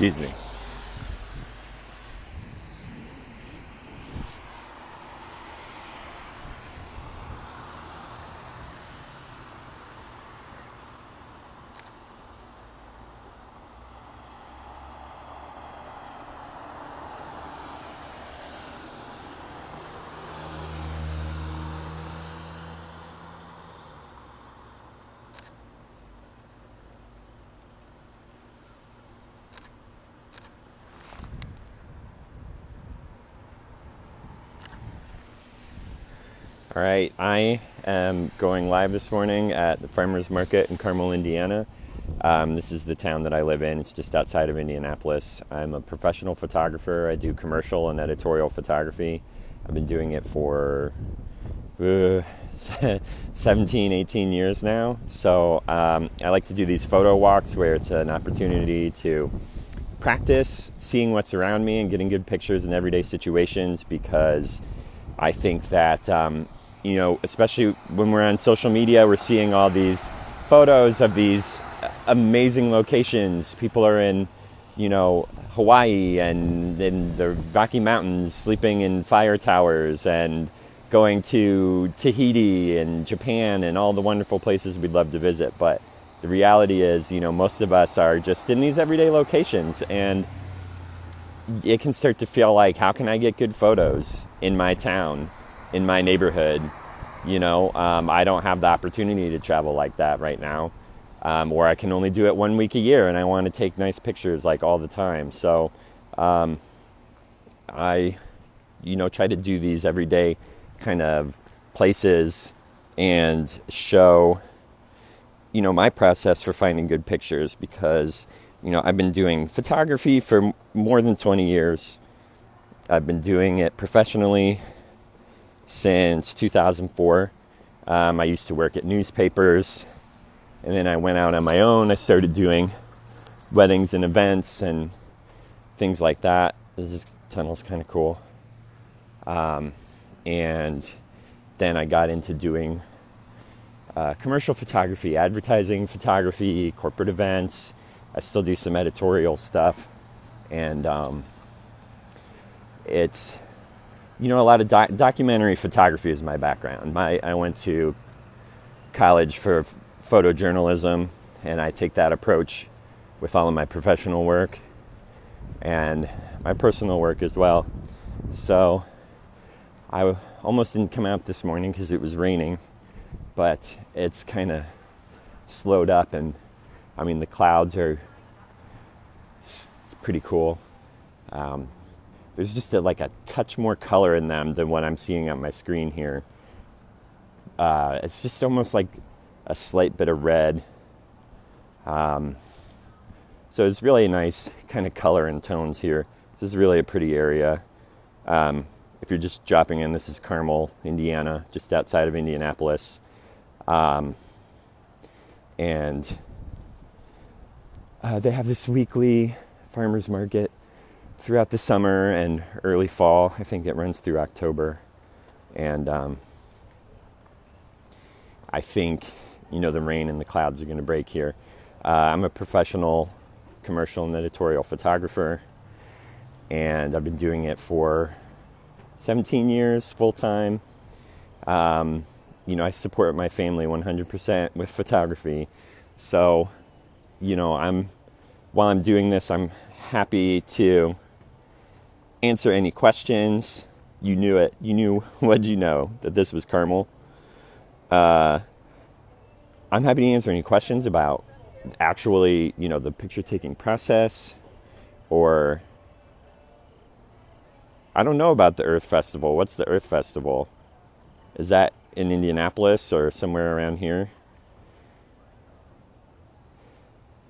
Excuse me. All right, I am going live this morning at the farmers market in Carmel, Indiana. This is the town that I live in. It's just outside of Indianapolis. I'm a professional photographer. I do commercial and editorial photography. I've been doing it for 17, 18 years now. So I like to do these photo walks where it's an opportunity to practice seeing what's around me and getting good pictures in everyday situations, because I think that especially when we're on social media, we're seeing all these photos of these amazing locations. People are in, Hawaii and in the Rocky Mountains, sleeping in fire towers, and going to Tahiti and Japan and all the wonderful places we'd love to visit. But the reality is, most of us are just in these everyday locations, and it can start to feel like, how can I get good photos in my town, in my neighborhood? I don't have the opportunity to travel like that right now, or I can only do it 1 week a year, and I want to take nice pictures like all the time. So I try to do these everyday kind of places and show my process for finding good pictures, because I've been doing photography for more than 20 years. I've been doing it professionally since 2004. I used to work at newspapers, and then I went out on my own. I started doing weddings and events and things like that. This tunnel's kind of cool. And then I got into doing commercial photography, advertising photography, corporate events. I still do some editorial stuff, and it's a lot of documentary photography is my background. I went to college for photojournalism, and I take that approach with all of my professional work and my personal work as well. So I almost didn't come out this morning because it was raining, but it's kind of slowed up, and the clouds are pretty cool. There's just a touch more color in them than what I'm seeing on my screen here. It's just almost like a slight bit of red. So it's really a nice kind of color and tones here. This is really a pretty area. If you're just dropping in, this is Carmel, Indiana, just outside of Indianapolis. And they have this weekly farmers market throughout the summer and early fall. I think it runs through October. And I think, the rain and the clouds are going to break here. I'm a professional commercial and editorial photographer, and I've been doing it for 17 years full-time. I support my family 100% with photography. So, while I'm doing this, I'm happy to answer any questions. You knew it. You knew, what'd you know? That this was Carmel. I'm happy to answer any questions about actually, the picture taking process, or I don't know about the Earth Festival. What's the Earth Festival? Is that in Indianapolis or somewhere around here?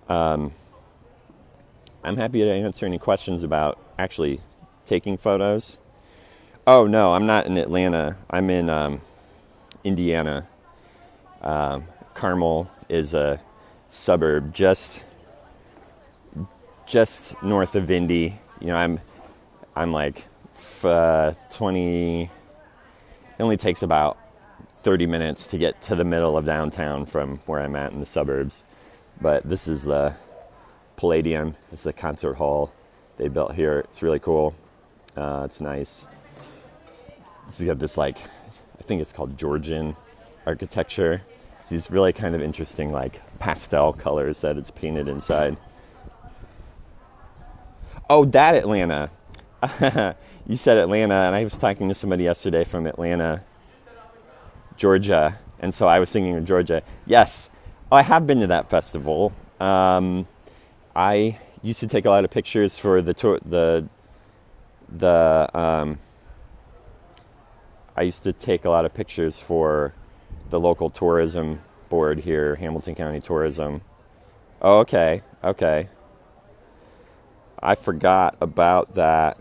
I'm happy to answer any questions about actually taking photos. Oh, no, I'm not in Atlanta. I'm in Indiana. Carmel is a suburb just north of Indy. I'm like 20. It only takes about 30 minutes to get to the middle of downtown from where I'm at in the suburbs. But this is the Palladium. It's the concert hall they built here. It's really cool. It's nice. So you have this, like, I think it's called Georgian architecture. It's these really kind of interesting, like, pastel colors that it's painted inside. Oh, that Atlanta. You said Atlanta, and I was talking to somebody yesterday from Atlanta, Georgia, and so I was thinking of Georgia. Yes, I have been to that festival. I used to take a lot of pictures for I used to take a lot of pictures for the local tourism board here, Hamilton County Tourism. Oh, okay. I forgot about that.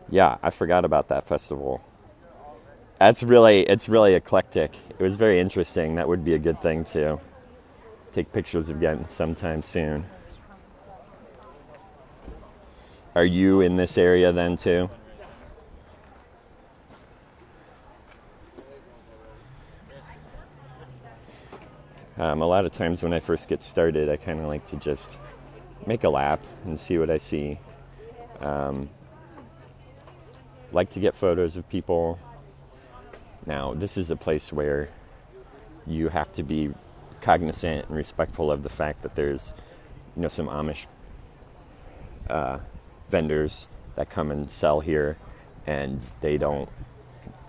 Yeah, I forgot about that festival. It's really eclectic. It was very interesting. That would be a good thing to take pictures of again sometime soon. Are you in this area then too? A lot of times when I first get started, I kind of like to just make a lap and see what I see. Like to get photos of people. Now, this is a place where you have to be cognizant and respectful of the fact that there's, some Amish vendors that come and sell here, and they don't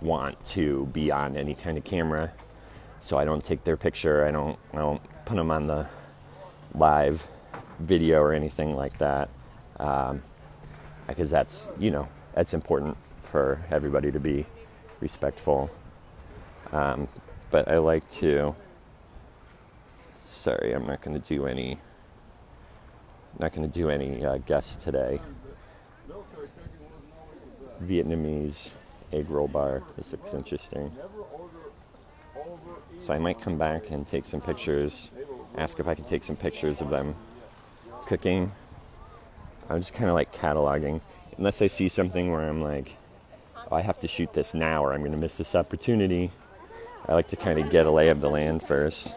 want to be on any kind of camera. So I don't take their picture. I don't put them on the live video or anything like that, because that's important for everybody to be respectful. But I like to. Sorry, I'm not going to do any guests today. Vietnamese egg roll bar. This looks interesting. So I might come back and take some pictures, ask if I can take some pictures of them cooking. I'm just kind of like cataloging. Unless I see something where I'm like, oh, I have to shoot this now or I'm going to miss this opportunity. I like to kind of get a lay of the land first.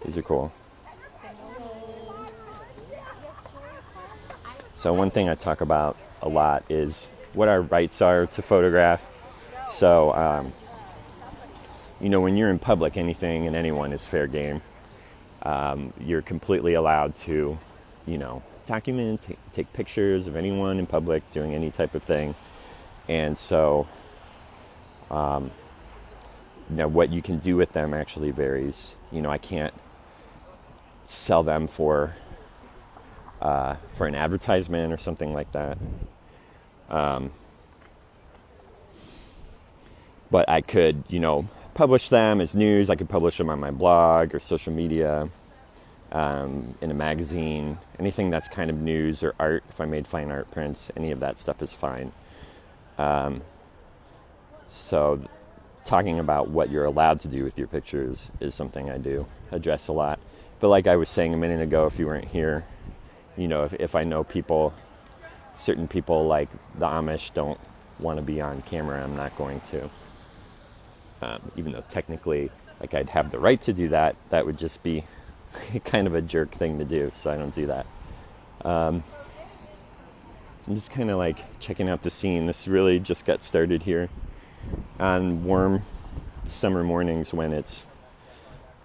These are cool. So one thing I talk about a lot is what our rights are to photograph. So, when you're in public, anything and anyone is fair game. You're completely allowed to, document, take pictures of anyone in public doing any type of thing. And so, what you can do with them actually varies. I can't sell them for an advertisement or something like that. But I could, publish them as news. I could publish them on my blog or social media, in a magazine, anything that's kind of news or art. If I made fine art prints, any of that stuff is fine. So talking about what you're allowed to do with your pictures is something I do address a lot. But like I was saying a minute ago, if you weren't here, if I know certain people like the Amish don't want to be on camera, I'm not going to. Even though technically, I'd have the right to do that, that would just be kind of a jerk thing to do, so I don't do that. So I'm just kind of checking out the scene. This really just got started here on warm summer mornings when it's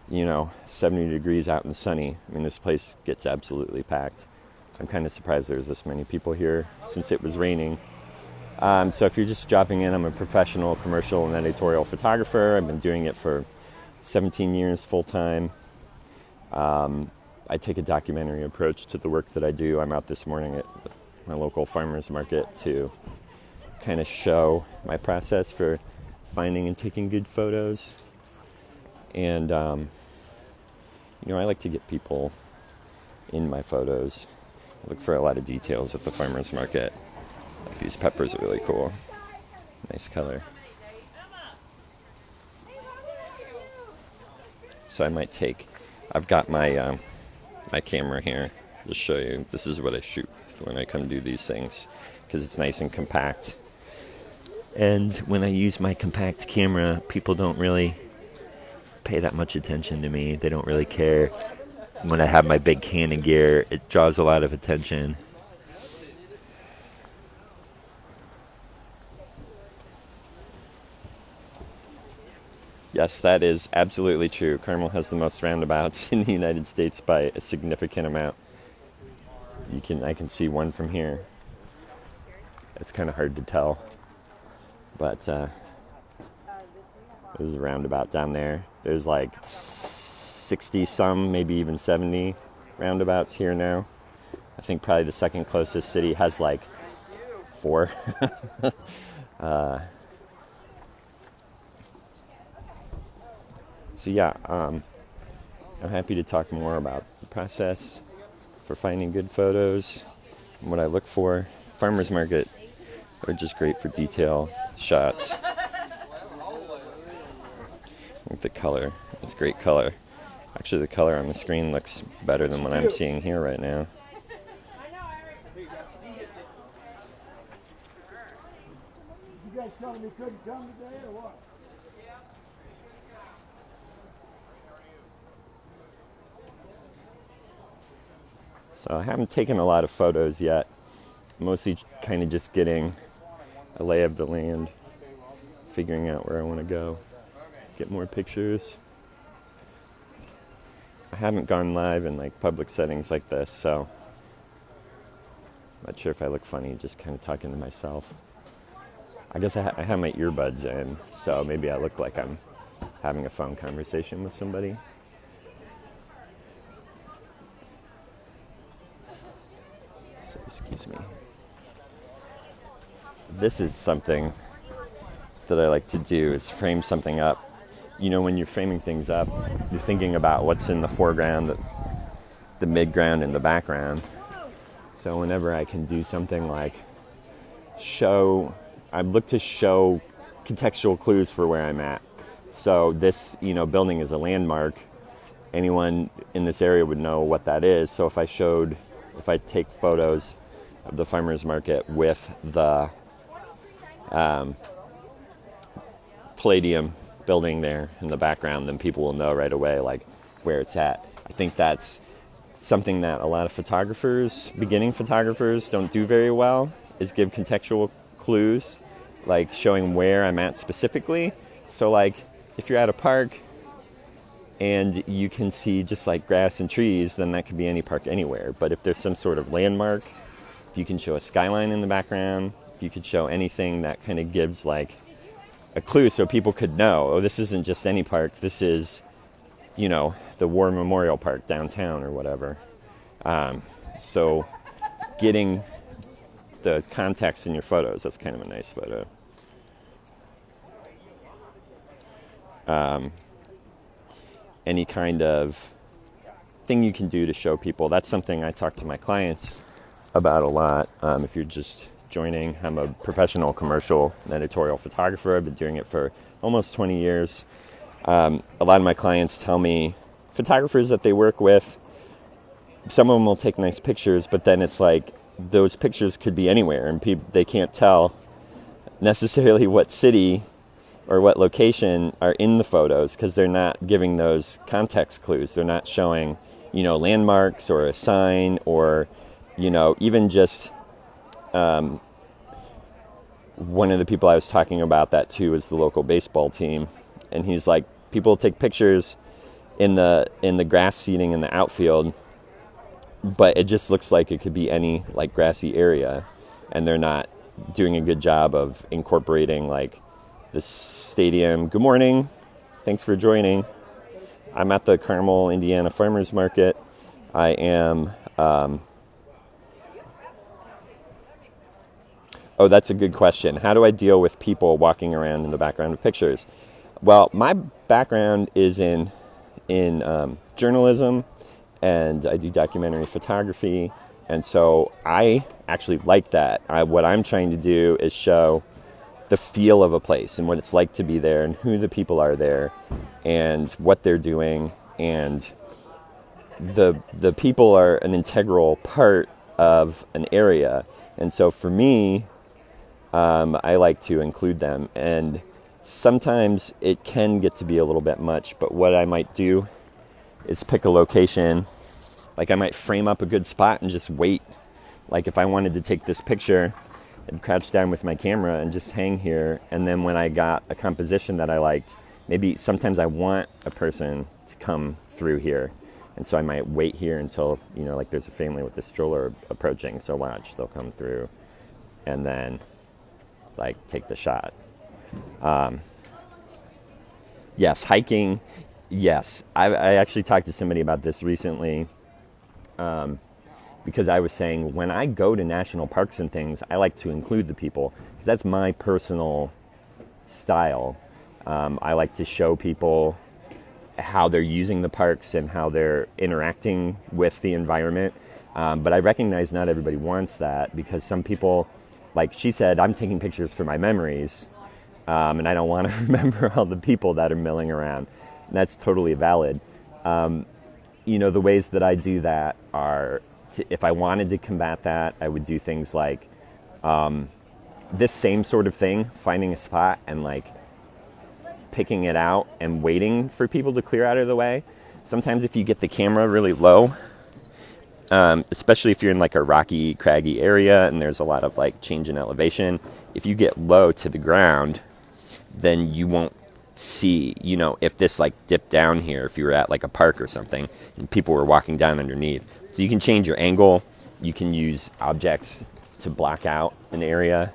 70 degrees out and sunny. I mean, this place gets absolutely packed. I'm kind of surprised there's this many people here since it was raining. So if you're just dropping in, I'm a professional commercial and editorial photographer. I've been doing it for 17 years full-time. I take a documentary approach to the work that I do. I'm out this morning at my local farmer's market to kind of show my process for finding and taking good photos. And, I like to get people in my photos. I look for a lot of details at the farmer's market. Like these peppers are really cool. Nice color. So I might I've got my my camera here. Just show you. This is what I shoot when I come do these things, because it's nice and compact. And when I use my compact camera, people don't really pay that much attention to me. They don't really care. When I have my big Canon gear, it draws a lot of attention. Yes, that is absolutely true. Carmel has the most roundabouts in the United States by a significant amount. I can see one from here. It's kind of hard to tell, but there's a roundabout down there. There's like 60 some, maybe even 70 roundabouts here now. I think probably the second closest city has like 4. So yeah, I'm happy to talk more about the process for finding good photos and what I look for. Farmers market are just great for detail shots. I think the color is great color. Actually, the color on the screen looks better than what I'm seeing here right now. You guys telling me couldn't come today or what? So I haven't taken a lot of photos yet. Mostly kind of just getting a lay of the land, figuring out where I want to go, get more pictures. I haven't gone live in like public settings like this, so I'm not sure if I look funny just kind of talking to myself. I guess I have my earbuds in, so maybe I look like I'm having a phone conversation with somebody. So, excuse me. This is something that I like to do, is frame something up. You know, when you're framing things up, you're thinking about what's in the foreground, the midground, and the background. So whenever I can do something like I look to show contextual clues for where I'm at. So this, building is a landmark. Anyone in this area would know what that is. So if I take photos of the farmers market with the Palladium building there in the background, then people will know right away like where it's at. I think that's something that a lot of beginning photographers don't do very well, is give contextual clues, like showing where I'm at specifically. So like if you're at a park and you can see just like grass and trees, then that could be any park anywhere. But if there's some sort of landmark, if you can show a skyline in the background, if you could show anything that kind of gives like a clue so people could know, oh, this isn't just any park, this is, the War Memorial Park downtown or whatever. So getting the context in your photos, that's kind of a nice photo. Any kind of thing you can do to show people, that's something I talk to my clients about a lot. If you're just joining, I'm a professional commercial and editorial photographer. I've been doing it for almost 20 years. A lot of my clients tell me, photographers that they work with, some of them will take nice pictures, but then it's like those pictures could be anywhere, and they can't tell necessarily what city or what location are in the photos because they're not giving those context clues. They're not showing, landmarks or a sign or, even just one of the people I was talking about that to is the local baseball team. And he's like, people take pictures in the grass seating in the outfield, but it just looks like it could be any like grassy area, and they're not doing a good job of incorporating like the stadium. Good morning. Thanks for joining. I'm at the Carmel, Indiana Farmers Market. I am oh, that's a good question. How do I deal with people walking around in the background of pictures? Well, my background is in journalism, and I do documentary photography, and so I actually like that. What I'm trying to do is show the feel of a place and what it's like to be there and who the people are there and what they're doing, and the people are an integral part of an area. And so for me, I like to include them. And sometimes it can get to be a little bit much, but what I might do is pick a location. Like I might frame up a good spot and just wait. Like if I wanted to take this picture, I'd crouch down with my camera and just hang here. And then when I got a composition that I liked, maybe sometimes I want a person to come through here. And so I might wait here until, like there's a family with the stroller approaching. So watch, they'll come through and then like take the shot. Yes, hiking. Yes, I actually talked to somebody about this recently. Because I was saying when I go to national parks and things, I like to include the people because that's my personal style. I like to show people how they're using the parks and how they're interacting with the environment. But I recognize not everybody wants that because some people, like she said, I'm taking pictures for my memories and I don't want to remember all the people that are milling around. And that's totally valid. The ways that I do that are, if I wanted to combat that, I would do things like this same sort of thing, finding a spot and like picking it out and waiting for people to clear out of the way. Sometimes if you get the camera really low, especially if you're in like a rocky, craggy area and there's a lot of like change in elevation, if you get low to the ground, then you won't see, if this like dipped down here, if you were at like a park or something and people were walking down underneath. So you can change your angle. You can use objects to block out an area.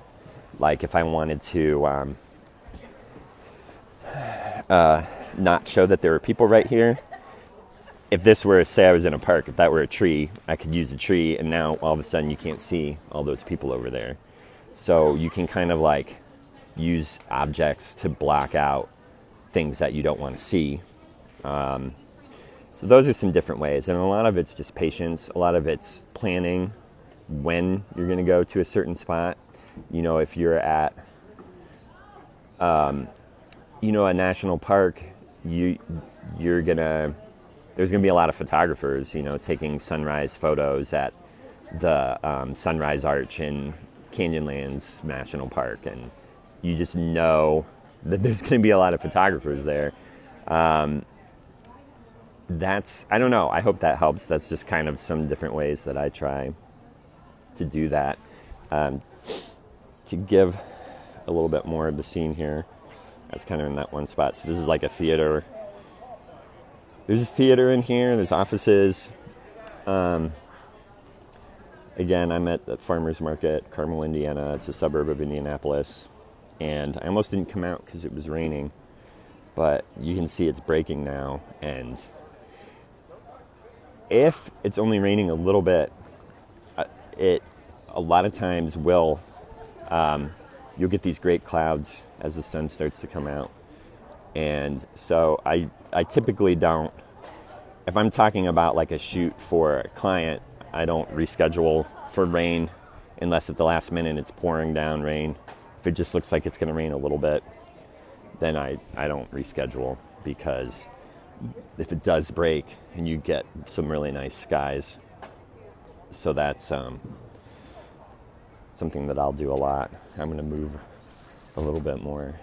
Like if I wanted to not show that there were people right here. If this were, say I was in a park, if that were a tree, I could use a tree and now all of a sudden you can't see all those people over there. So you can kind of like use objects to block out things that you don't want to see. So those are some different ways. And a lot of it's just patience. A lot of it's planning when you're going to go to a certain spot. If you're at, a national park, there's going to be a lot of photographers, taking sunrise photos at the Sunrise Arch in Canyonlands National Park. And you just know that there's going to be a lot of photographers there. I don't know. I hope that helps. That's just kind of some different ways that I try to do that. To give a little bit more of the scene here, that's kind of in that one spot. So this is like a theater. There's a theater in here. There's offices. Again, I'm at the farmer's market, Carmel, Indiana. It's a suburb of Indianapolis. And I almost didn't come out because it was raining. But you can see it's breaking now. And if it's only raining a little bit, it a lot of times will, you'll get these great clouds as the sun starts to come out. And so I typically don't, if I'm talking about like a shoot for a client, I don't reschedule for rain unless at the last minute it's pouring down rain. If it just looks like it's going to rain a little bit, then I don't reschedule, because if it does break and you get some really nice skies, so that's something that I'll do a lot. I'm going to move a little bit more,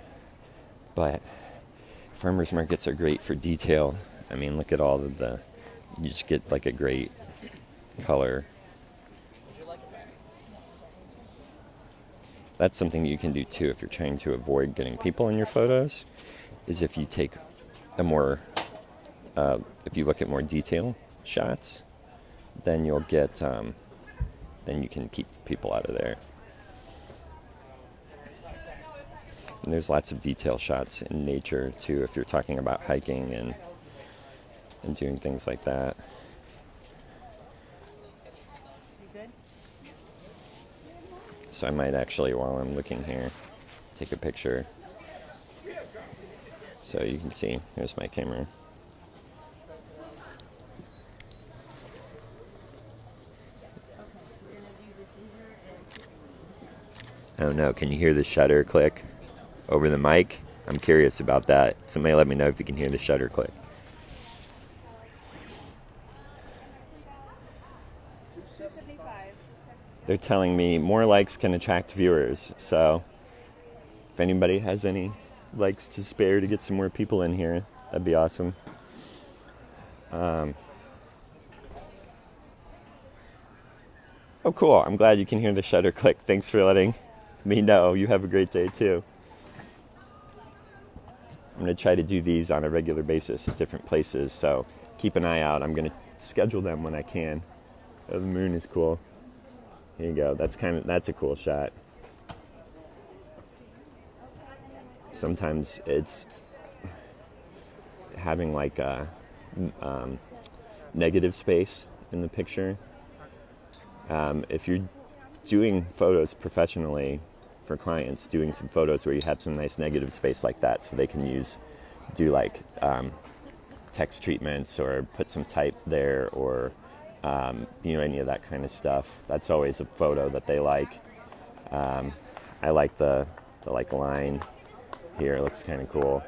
but farmers markets are great for detail. I mean, look at all of you just get like a great color. That's something you can do too if you're trying to avoid getting people in your photos, is if you take if you look at more detail shots, then you'll get, then you can keep people out of there. And there's lots of detail shots in nature too, if you're talking about hiking and doing things like that. So I might actually, while I'm looking here, take a picture. So you can see, here's my camera. Oh no, can you hear the shutter click over the mic? I'm curious about that. Somebody let me know if you can hear the shutter click. They're telling me more likes can attract viewers. So if anybody has any likes to spare to get some more people in here. That'd be awesome. Oh, cool. I'm glad you can hear the shutter click. Thanks for letting me know. You have a great day, too. I'm going to try to do these on a regular basis at different places, so keep an eye out. I'm going to schedule them when I can. Oh, the moon is cool. Here you go. That's a cool shot. Sometimes it's having like a negative space in the picture. If you're doing photos professionally for clients, doing some photos where you have some nice negative space like that, so they can do like text treatments or put some type there, or any of that kind of stuff. That's always a photo that they like. I like the like line here. It looks kind of cool.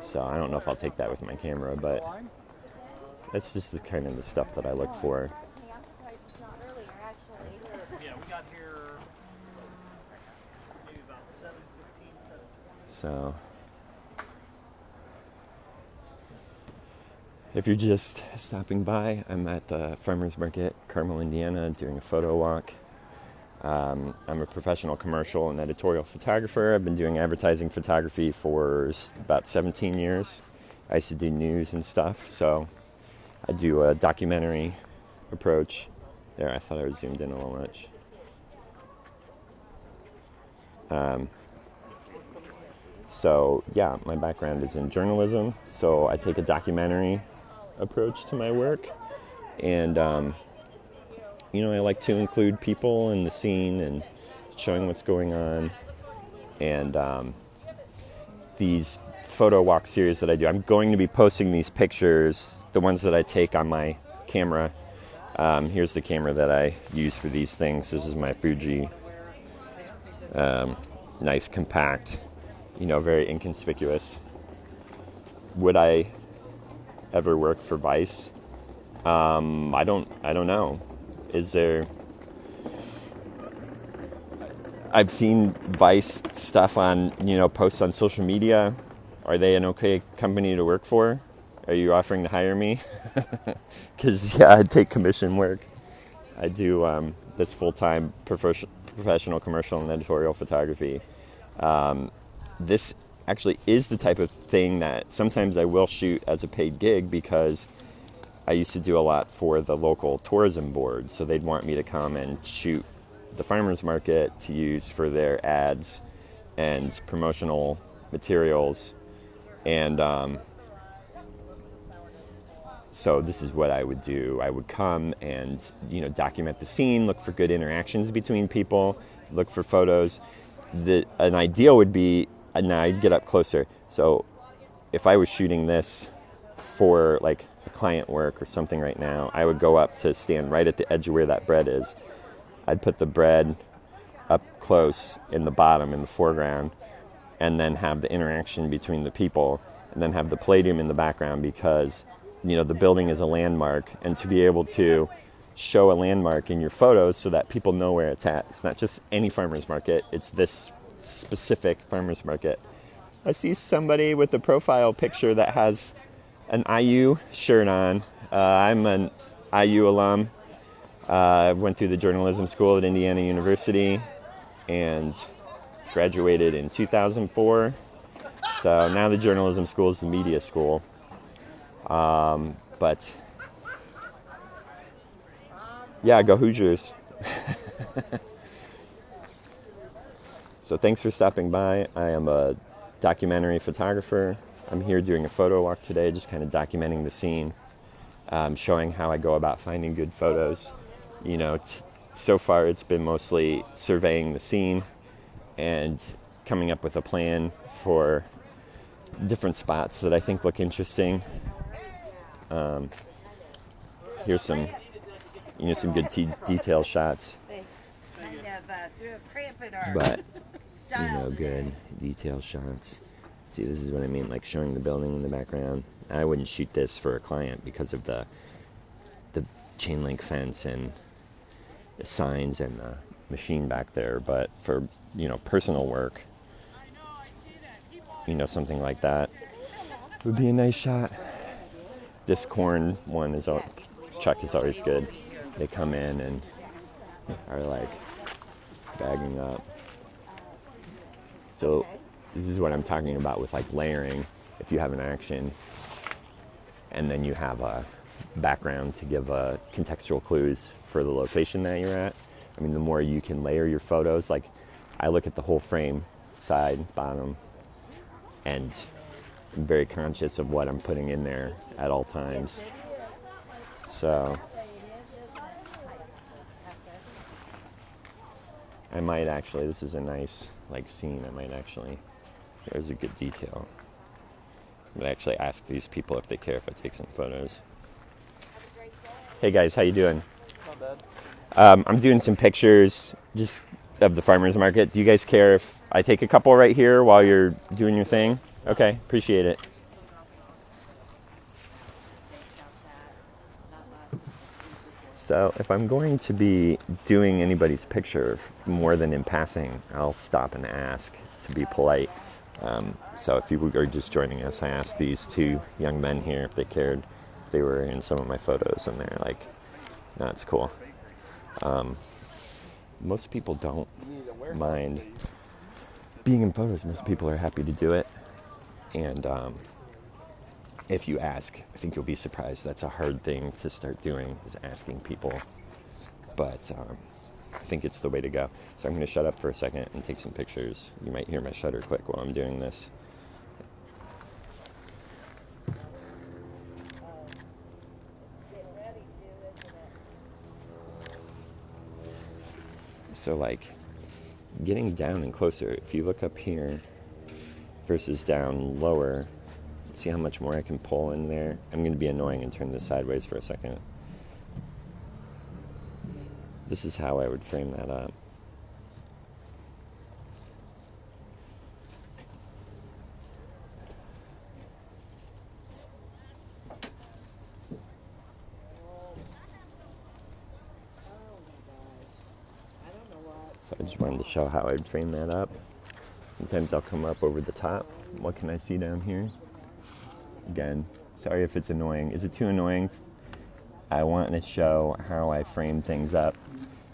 So I don't know if I'll take that with my camera, but that's just the kind of the stuff that I look for. So if you're just stopping by, I'm at the farmers market, Carmel, Indiana, doing a photo walk. I'm a professional commercial and editorial photographer. I've been doing advertising photography for about 17 years. I used to do news and stuff, so I do a documentary approach. There, I thought I was zoomed in a little much. So yeah, my background is in journalism, so I take a documentary approach to my work, and I like to include people in the scene and showing what's going on. And these photo walk series that I do, I'm going to be posting these pictures, the ones that I take on my camera. Here's the camera that I use for these things. This is my Fuji. Nice, compact, very inconspicuous. Would I ever work for Vice? I don't know. I've seen Vice stuff on, posts on social media. Are they an okay company to work for? Are you offering to hire me? Because, I take commission work. I do this full-time professional commercial and editorial photography. This actually is the type of thing that sometimes I will shoot as a paid gig, because I used to do a lot for the local tourism board, so they'd want me to come and shoot the farmers market to use for their ads and promotional materials. And so this is what I would do. I would come and, document the scene, look for good interactions between people, look for photos. An ideal would be, now I'd get up closer. So if I was shooting this for like a client work or something right now, I would go up to stand right at the edge of where that bread is. I'd put the bread up close in the bottom, in the foreground, and then have the interaction between the people, and then have the palladium in the background, because, the building is a landmark, and to be able to show a landmark in your photos so that people know where it's at. It's not just any farmer's market, it's this specific farmer's market. I see somebody with a profile picture that has an IU shirt on. I'm an IU alum. I went through the journalism school at Indiana University and graduated in 2004. So now the journalism school is the media school. But yeah, go Hoosiers. So thanks for stopping by. I am a documentary photographer. I'm here doing a photo walk today, just kind of documenting the scene, showing how I go about finding good photos. So far it's been mostly surveying the scene and coming up with a plan for different spots that I think look interesting. Here's some, some good detail shots. But, good detail shots. See, this is what I mean, like showing the building in the background. I wouldn't shoot this for a client because of the chain link fence and the signs and the machine back there. But for, personal work, something like that would be a nice shot. This corn one Chuck is always good. They come in and are like bagging up. So this is what I'm talking about with like layering. If you have an action and then you have a background to give contextual clues for the location that you're at. I mean, the more you can layer your photos, like I look at the whole frame, side, bottom, and I'm very conscious of what I'm putting in there at all times. So I might actually, this is a nice like scene, there's a good detail. I'm gonna actually ask these people if they care if I take some photos. Hey guys, how you doing? Not bad. I'm doing some pictures just of the farmers market. Do you guys care if I take a couple right here while you're doing your thing? Okay, appreciate it. So if I'm going to be doing anybody's picture more than in passing, I'll stop and ask to be polite. So if you are just joining us, I asked these two young men here if they cared if they were in some of my photos, and they're like, no, it's cool. Most people don't mind being in photos. Most people are happy to do it. And if you ask, I think you'll be surprised. That's a hard thing to start doing, is asking people. But I think it's the way to go. So I'm going to shut up for a second and take some pictures. You might hear my shutter click while I'm doing this. So like getting down and closer, if you look up here versus down lower, see how much more I can pull in there? I'm going to be annoying and turn this sideways for a second. This is how I would frame that up. So I just wanted to show how I'd frame that up. Sometimes I'll come up over the top. What can I see down here? Again, sorry if it's annoying. Is it too annoying? I want to show how I frame things up.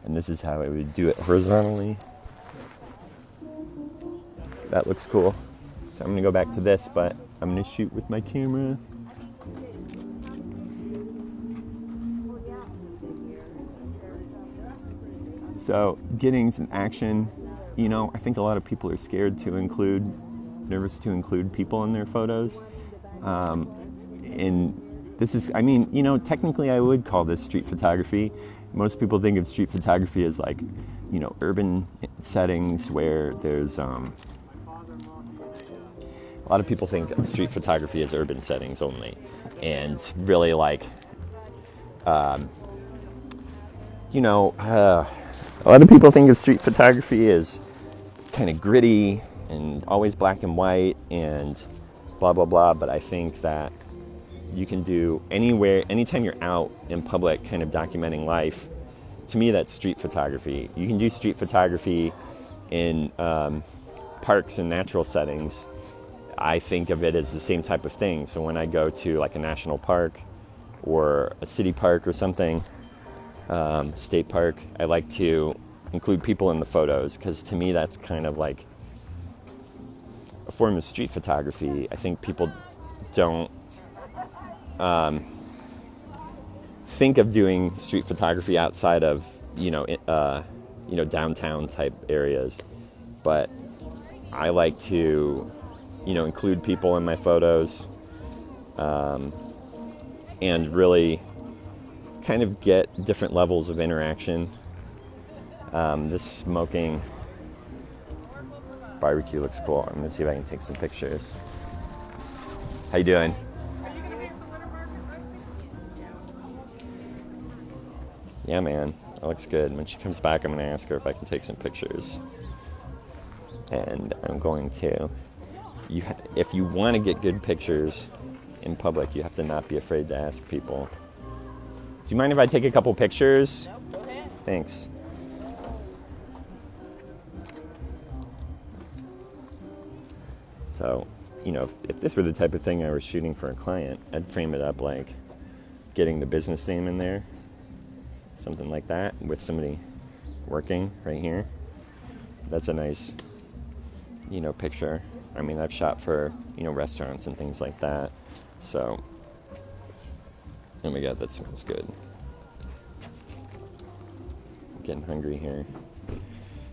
And this is how I would do it horizontally. That looks cool. So I'm going to go back to this, but I'm going to shoot with my camera. So getting some action, I think a lot of people are scared to nervous to include people in their photos. And this is, technically I would call this street photography. Most people think of street photography as like, urban settings where there's, a lot of people think of street photography as urban settings only. And really like, a lot of people think of street photography as kind of gritty and always black and white and blah, blah, blah. But I think that you can do anywhere, anytime you're out in public kind of documenting life. To me, that's street photography. You can do street photography in parks and natural settings. I think of it as the same type of thing. So when I go to like a national park or a city park or something, state park, I like to include people in the photos because to me that's kind of like a form of street photography. I think people don't think of doing street photography outside of downtown type areas, but I like to include people in my photos and really kind of get different levels of interaction. This smoking barbecue looks cool. I'm gonna see if I can take some pictures. How you doing? Yeah, man, that looks good. When she comes back, I'm gonna ask her if I can take some pictures. And I'm going to. If you want to get good pictures in public, you have to not be afraid to ask people. Do you mind if I take a couple pictures? Nope, go ahead. Thanks. So, you know, if this were the type of thing I was shooting for a client, I'd frame it up like getting the business name in there, something like that, with somebody working right here. That's a nice, you know, picture. I mean, I've shot for, you know, restaurants and things like that. So, oh my God, that smells good. I'm getting hungry here.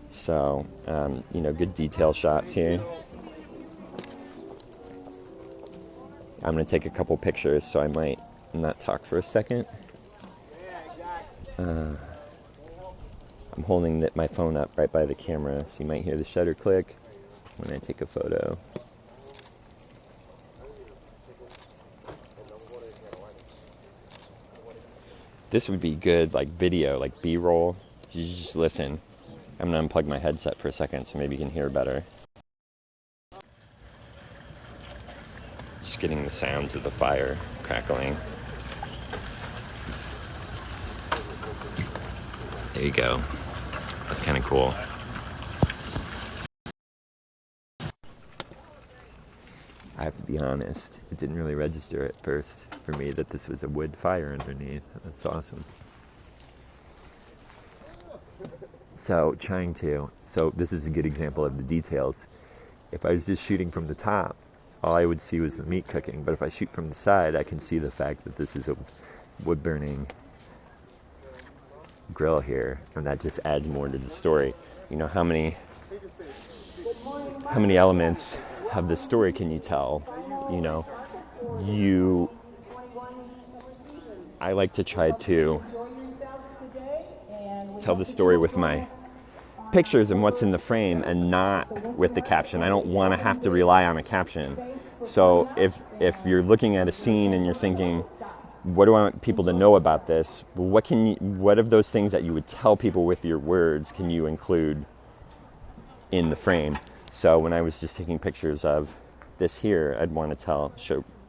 So, you know, good detail shots here. I'm going to take a couple pictures, so I might not talk for a second. I'm holding my phone up right by the camera, so you might hear the shutter click when I take a photo. This would be good, like video, like B-roll. You just listen. I'm going to unplug my headset for a second so maybe you can hear better. Just getting the sounds of the fire crackling. There you go. That's kind of cool. I have to be honest, it didn't really register at first for me that this was a wood fire underneath. That's awesome. So this is a good example of the details. If I was just shooting from the top, all I would see was the meat cooking. But if I shoot from the side, I can see the fact that this is a wood burning grill here, and that just adds more to the story. You know, how many elements of the story can you tell? You know, I like to try to tell the story with my pictures and what's in the frame and not with the caption. I don't want to have to rely on a caption. So if you're looking at a scene and you're thinking, what do I want people to know about this? What of those things that you would tell people with your words can you include in the frame? So when I was just taking pictures of this here, I'd want to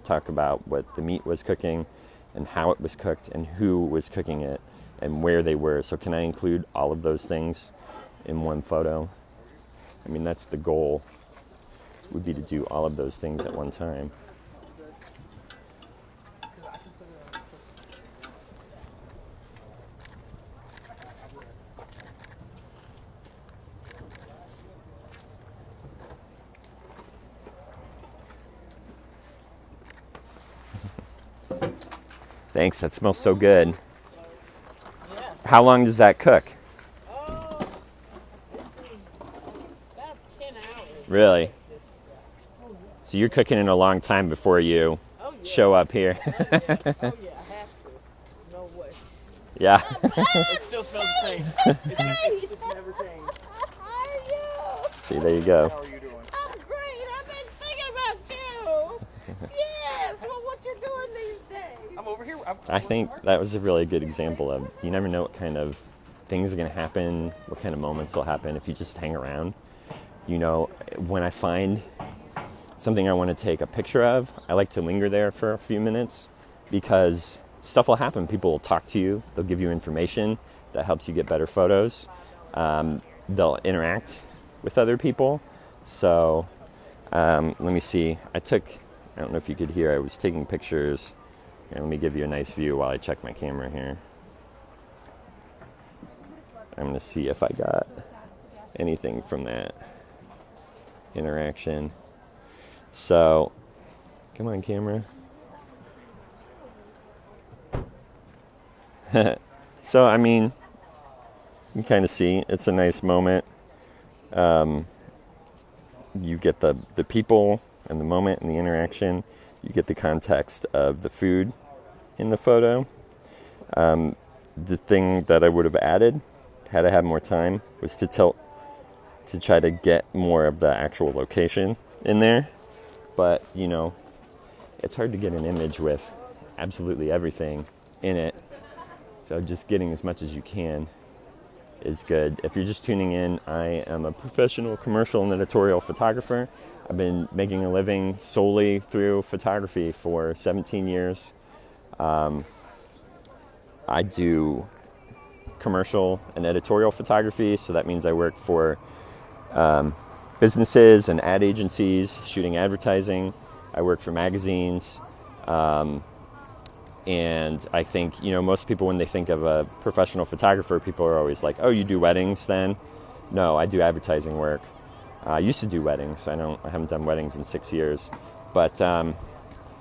talk about what the meat was cooking and how it was cooked and who was cooking it and where they were. So can I include all of those things in one photo? I mean, that's the goal, would be to do all of those things at one time. Thanks, that smells so good. Yeah. How long does that cook? Oh, this is about 10 hours. Really? So you're cooking in a long time before you show up here. Oh, yeah, I have to. No way. Yeah. It still smells the same. It's never changed. How are you? See, there you go. How are you doing? I'm great. I've been thinking about you. Yes. Well, what you doing these days? I'm over here. I think that was a really good example of, you never know what kind of things are going to happen, what kind of moments will happen if you just hang around. You know, when I find something I want to take a picture of, I like to linger there for a few minutes because stuff will happen. People will talk to you. They'll give you information that helps you get better photos. They'll interact with other people. So let me see. I don't know if you could hear, I was taking pictures. Here, let me give you a nice view while I check my camera here. I'm going to see if I got anything from that interaction. So, come on, camera. So, I mean, you can kind of see it's a nice moment. You get the people and the moment and the interaction. You get the context of the food in the photo. The thing that I would have added, had I had more time, was to try to get more of the actual location in there. But, you know, it's hard to get an image with absolutely everything in it. So just getting as much as you can is good. If you're just tuning in, I am a professional commercial and editorial photographer. I've been making a living solely through photography for 17 years. I do commercial and editorial photography, so that means I work for businesses and ad agencies, shooting advertising. I work for magazines. And I think, most people, when they think of a professional photographer, people are always like, oh, you do weddings then? No, I do advertising work. I used to do weddings. I haven't done weddings in 6 years. But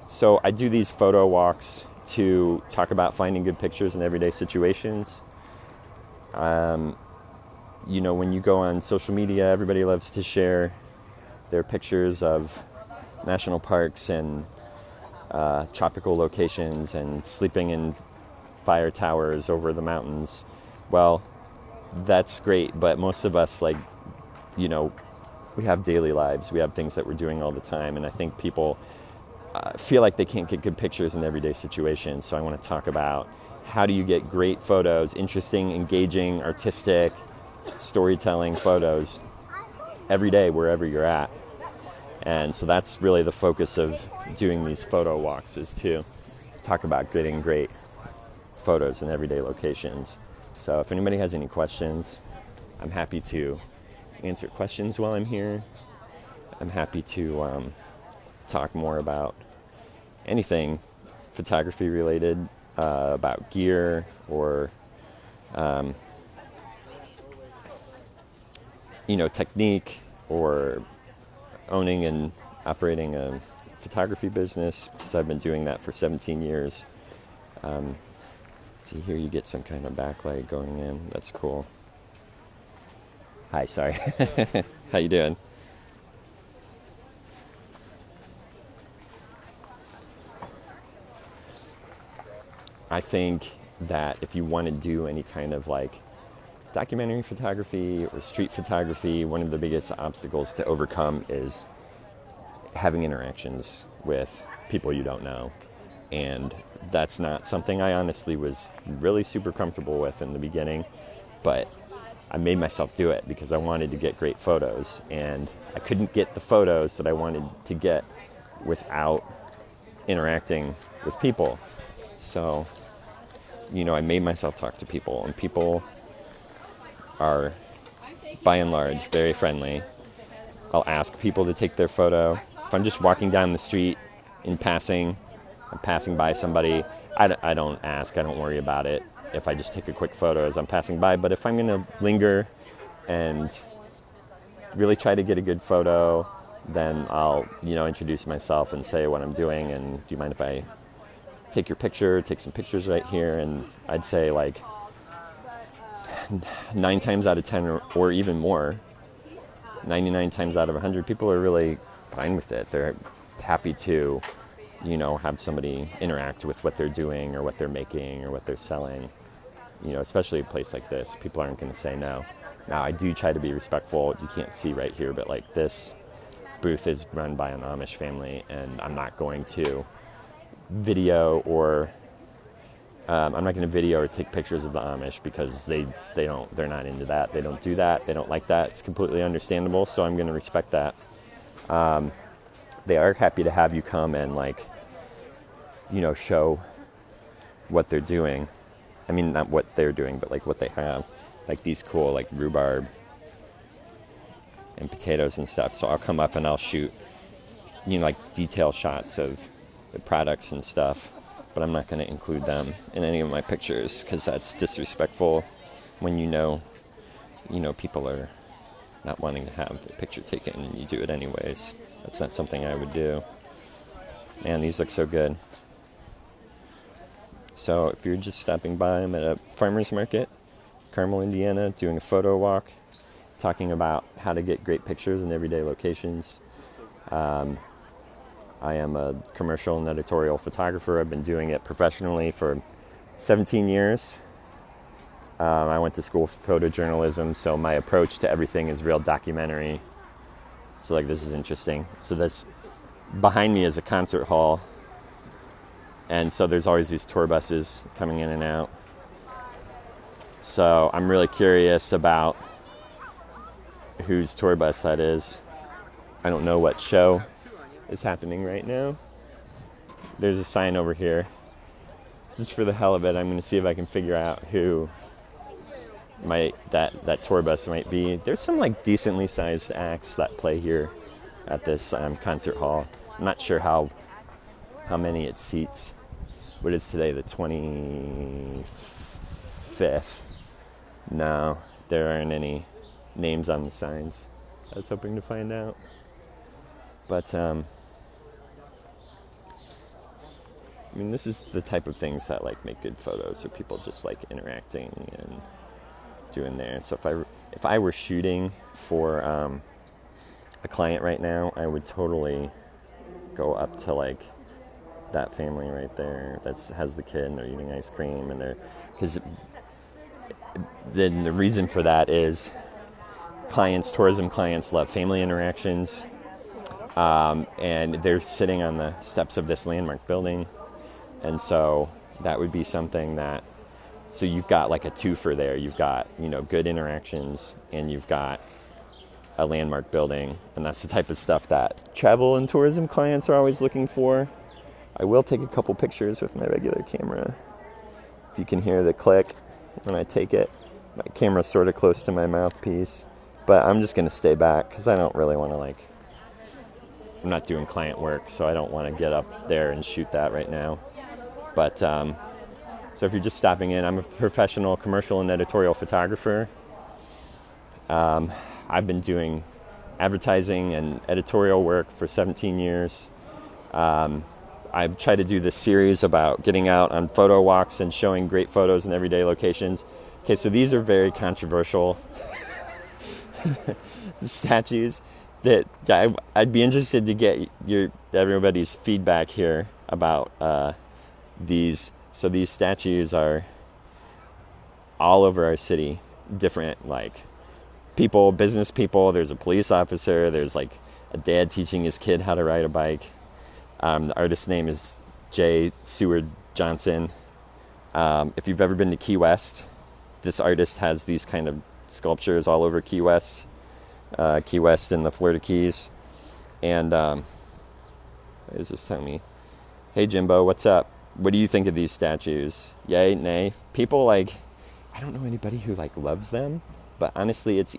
so I do these photo walks to talk about finding good pictures in everyday situations. When you go on social media, everybody loves to share their pictures of national parks and tropical locations and sleeping in fire towers over the mountains. Well, that's great, but most of us, we have daily lives. We have things that we're doing all the time, and I think people feel like they can't get good pictures in everyday situations. So I want to talk about how do you get great photos, interesting, engaging, artistic, storytelling photos every day wherever you're at. And so that's really the focus of doing these photo walks, is to talk about getting great photos in everyday locations. So if anybody has any questions, I'm happy to answer questions while I'm here. I'm happy to talk more about anything photography related, about gear or technique, or owning and operating a photography business, because I've been doing that for 17 years. See here, you get some kind of backlight going in. That's cool. Hi, sorry. How you doing? I think that if you want to do any kind of documentary photography or street photography, one of the biggest obstacles to overcome is having interactions with people you don't know. And that's not something I honestly was really super comfortable with in the beginning, but I made myself do it because I wanted to get great photos, and I couldn't get the photos that I wanted to get without interacting with people. So, I made myself talk to people, and people are, by and large, very friendly. I'll ask people to take their photo. If I'm just walking down the street I'm passing by somebody, I don't ask, I don't worry about it if I just take a quick photo as I'm passing by. But if I'm going to linger and really try to get a good photo, then I'll, introduce myself and say what I'm doing, and do you mind if I take your picture, take some pictures right here? And I'd say 9 times out of 10 or even more, 99 times out of 100, people are really fine with it. They're happy to, have somebody interact with what they're doing or what they're making or what they're selling. Especially a place like this, people aren't going to say no. Now, I do try to be respectful. You can't see right here, but this booth is run by an Amish family, and I'm not going to video or take pictures of the Amish, because they're not into that. They don't do that. They don't like that. It's completely understandable. So I'm going to respect that. They are happy to have you come and show what they're doing. I mean, not what they're doing, but what they have, these cool rhubarb and potatoes and stuff. So I'll come up and I'll shoot, detail shots of the products and stuff, but I'm not going to include them in any of my pictures, because that's disrespectful when people are not wanting to have a picture taken and you do it anyways. That's not something I would do. Man, these look so good. So if you're just stopping by, I'm at a farmer's market, Carmel, Indiana, doing a photo walk, talking about how to get great pictures in everyday locations. I am a commercial and editorial photographer. I've been doing it professionally for 17 years. I went to school for photojournalism, so my approach to everything is real documentary. So this is interesting. So this behind me is a concert hall, and so there's always these tour buses coming in and out. So I'm really curious about whose tour bus that is. I don't know what show is happening right now. There's a sign over here. Just for the hell of it, I'm going to see if I can figure out who that tour bus might be. There's some like decently sized acts that play here at this concert hall. I'm not sure how many it seats. What is today, the 25th? No, there aren't any names on the signs. I was hoping to find out. But, I mean, this is the type of things that, like, make good photos of people just, like, interacting and doing there. So if I were shooting for a client right now, I would totally go up to, like, that family right there that has the kid and they're eating ice cream and because then the reason for that is tourism clients love family interactions, and they're sitting on the steps of this landmark building, and so that would be something that, so you've got like a twofer there. You've got, good interactions, and you've got a landmark building, and that's the type of stuff that travel and tourism clients are always looking for. I will take a couple pictures with my regular camera. If you can hear the click when I take it, my camera's sort of close to my mouthpiece, but I'm just going to stay back because I don't really want to, I'm not doing client work, so I don't want to get up there and shoot that right now. But, so if you're just stopping in, I'm a professional commercial and editorial photographer. I've been doing advertising and editorial work for 17 years. I've tried to do this series about getting out on photo walks and showing great photos in everyday locations. Okay, so these are very controversial statues that I'd be interested to get everybody's feedback here about these. So these statues are all over our city, different people, business people. There's a police officer. There's a dad teaching his kid how to ride a bike. The artist's name is J. Seward Johnson. If you've ever been to Key West, this artist has these kind of sculptures all over Key West and the Florida Keys. And what does this tell me? Hey, Jimbo, what's up? What do you think of these statues? Yay, nay? People I don't know anybody who loves them, but honestly, it's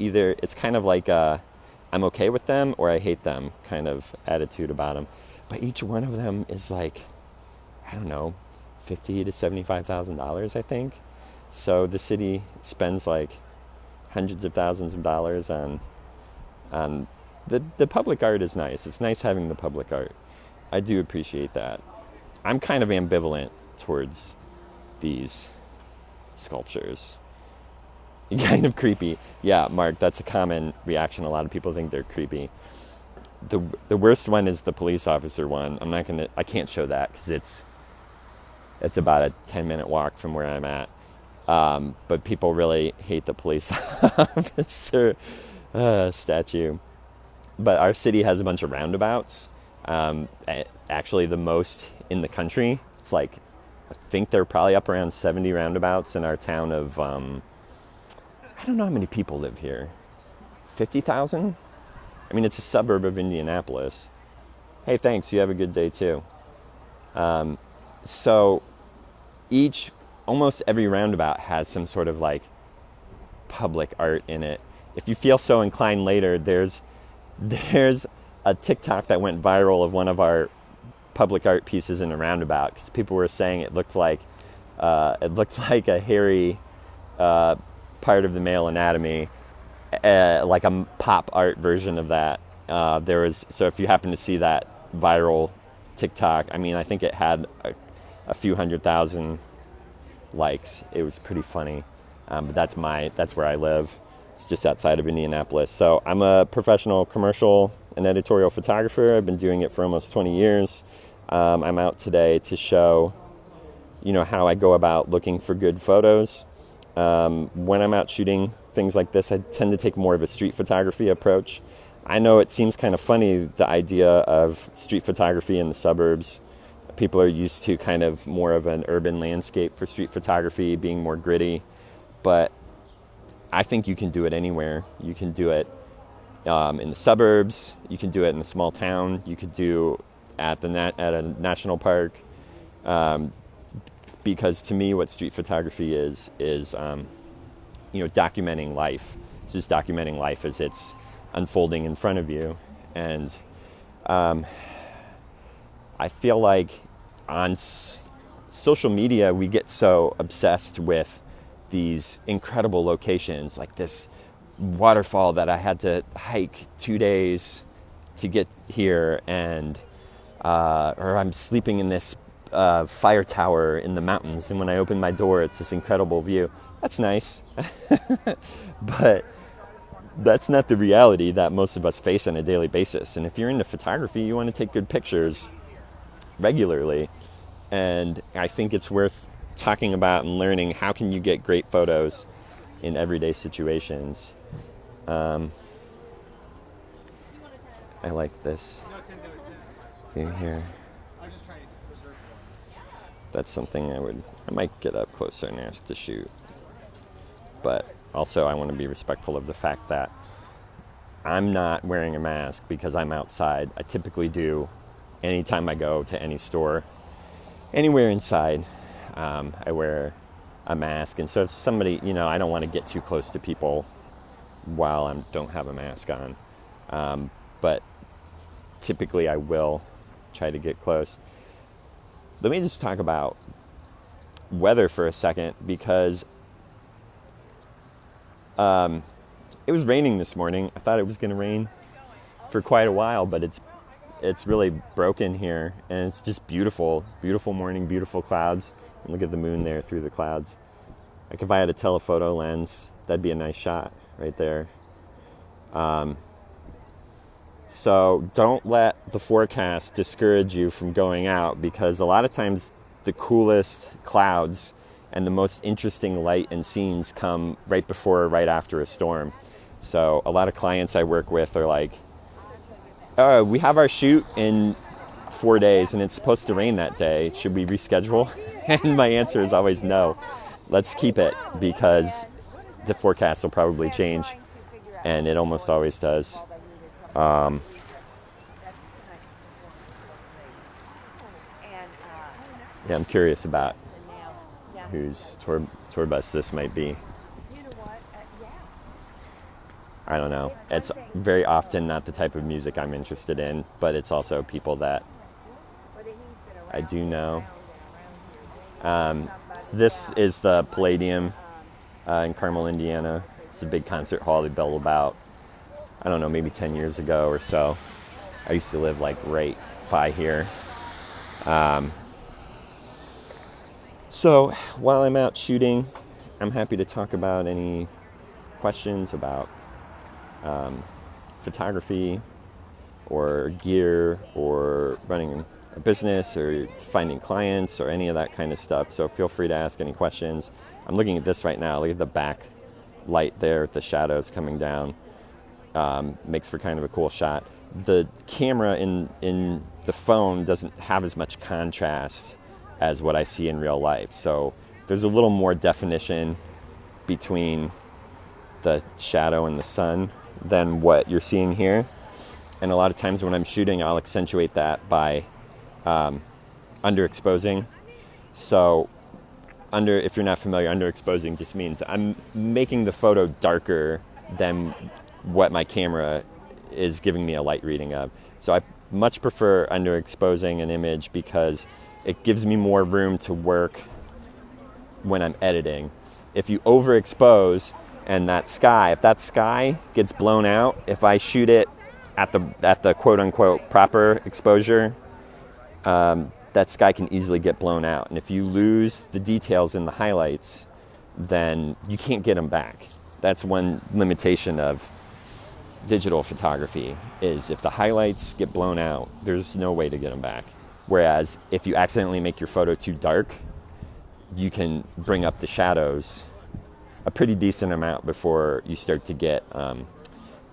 kind of I'm okay with them or I hate them kind of attitude about them. But each one of them is I don't know, $50,000 to $75,000, I think. So the city spends hundreds of thousands of dollars on the public art is nice. It's nice having the public art. I do appreciate that. I'm kind of ambivalent towards these sculptures. Kind of creepy. Yeah, Mark, that's a common reaction. A lot of people think they're creepy. The worst one is the police officer one. I can't show that because it's about a 10-minute walk from where I'm at. But people really hate the police officer statue. But our city has a bunch of roundabouts. Actually, the most in the country. It's I think they're probably up around 70 roundabouts in our town of, I don't know how many people live here. 50,000? I mean, it's a suburb of Indianapolis. Hey, thanks. You have a good day, too. So almost every roundabout has some sort of public art in it. If you feel so inclined later, there's a TikTok that went viral of one of our public art pieces in a roundabout because people were saying it looked like a hairy part of the male anatomy. Like a pop art version of that. So if you happen to see that viral TikTok, I mean, I think it had a few 100,000 likes. It was pretty funny. But that's where I live. It's just outside of Indianapolis. So I'm a professional commercial and editorial photographer. I've been doing it for almost 20 years. I'm out today to show, how I go about looking for good photos. When I'm out shooting things like this, I tend to take more of a street photography approach. I know it seems kind of funny, the idea of street photography in the suburbs. People are used to kind of more of an urban landscape for street photography, being more gritty. But I think you can do it anywhere. You can do it in the suburbs. You can do it in a small town. You could do at a national park. Because to me, what street photography is documenting life. It's just documenting life as it's unfolding in front of you. And I feel like on social media, we get so obsessed with these incredible locations, like this waterfall that I had to hike 2 days to get here, and or I'm sleeping in this fire tower in the mountains, and when I open my door, it's this incredible view. That's nice, but that's not the reality that most of us face on a daily basis. And if you're into photography, you want to take good pictures regularly, and I think it's worth talking about and learning how can you get great photos in everyday situations. I like this view here. That's something I might get up closer and ask to shoot. But also I want to be respectful of the fact that I'm not wearing a mask because I'm outside. I typically do anytime I go to any store. Anywhere inside, I wear a mask. And so if somebody, I don't want to get too close to people while I don't have a mask on. But typically I will try to get close. Let me just talk about weather for a second, because it was raining this morning. I thought it was going to rain for quite a while, but it's really broken here, and it's just beautiful. Beautiful morning, beautiful clouds. And look at the moon there through the clouds. Like if I had a telephoto lens, that'd be a nice shot right there. So don't let the forecast discourage you from going out, because a lot of times the coolest clouds and the most interesting light and scenes come right before or right after a storm. So a lot of clients I work with are like, oh, we have our shoot in 4 days and it's supposed to rain that day. Should we reschedule? And my answer is always no. Let's keep it, because the forecast will probably change, and it almost always does. Yeah, I'm curious about whose tour bus this might be. I don't know. It's very often not the type of music I'm interested in, but it's also people that I do know. This is the Palladium in Carmel, Indiana. It's a big concert hall they built about, I don't know, maybe 10 years ago or so. I used to live like right by here. So while I'm out shooting, I'm happy to talk about any questions about photography or gear or running a business or finding clients or any of that kind of stuff. So feel free to ask any questions. I'm looking at this right now. Look at the back light there with the shadows coming down. Makes for kind of a cool shot. The camera in the phone doesn't have as much contrast as what I see in real life. So there's a little more definition between the shadow and the sun than what you're seeing here. And a lot of times when I'm shooting, I'll accentuate that by underexposing. So if you're not familiar, underexposing just means I'm making the photo darker than what my camera is giving me a light reading of. So I much prefer underexposing an image because it gives me more room to work when I'm editing. If you overexpose and if that sky gets blown out, if I shoot it at the quote unquote proper exposure, that sky can easily get blown out. And if you lose the details in the highlights, then you can't get them back. That's one limitation of digital photography, is if the highlights get blown out, there's no way to get them back. Whereas if you accidentally make your photo too dark, you can bring up the shadows a pretty decent amount before you start to get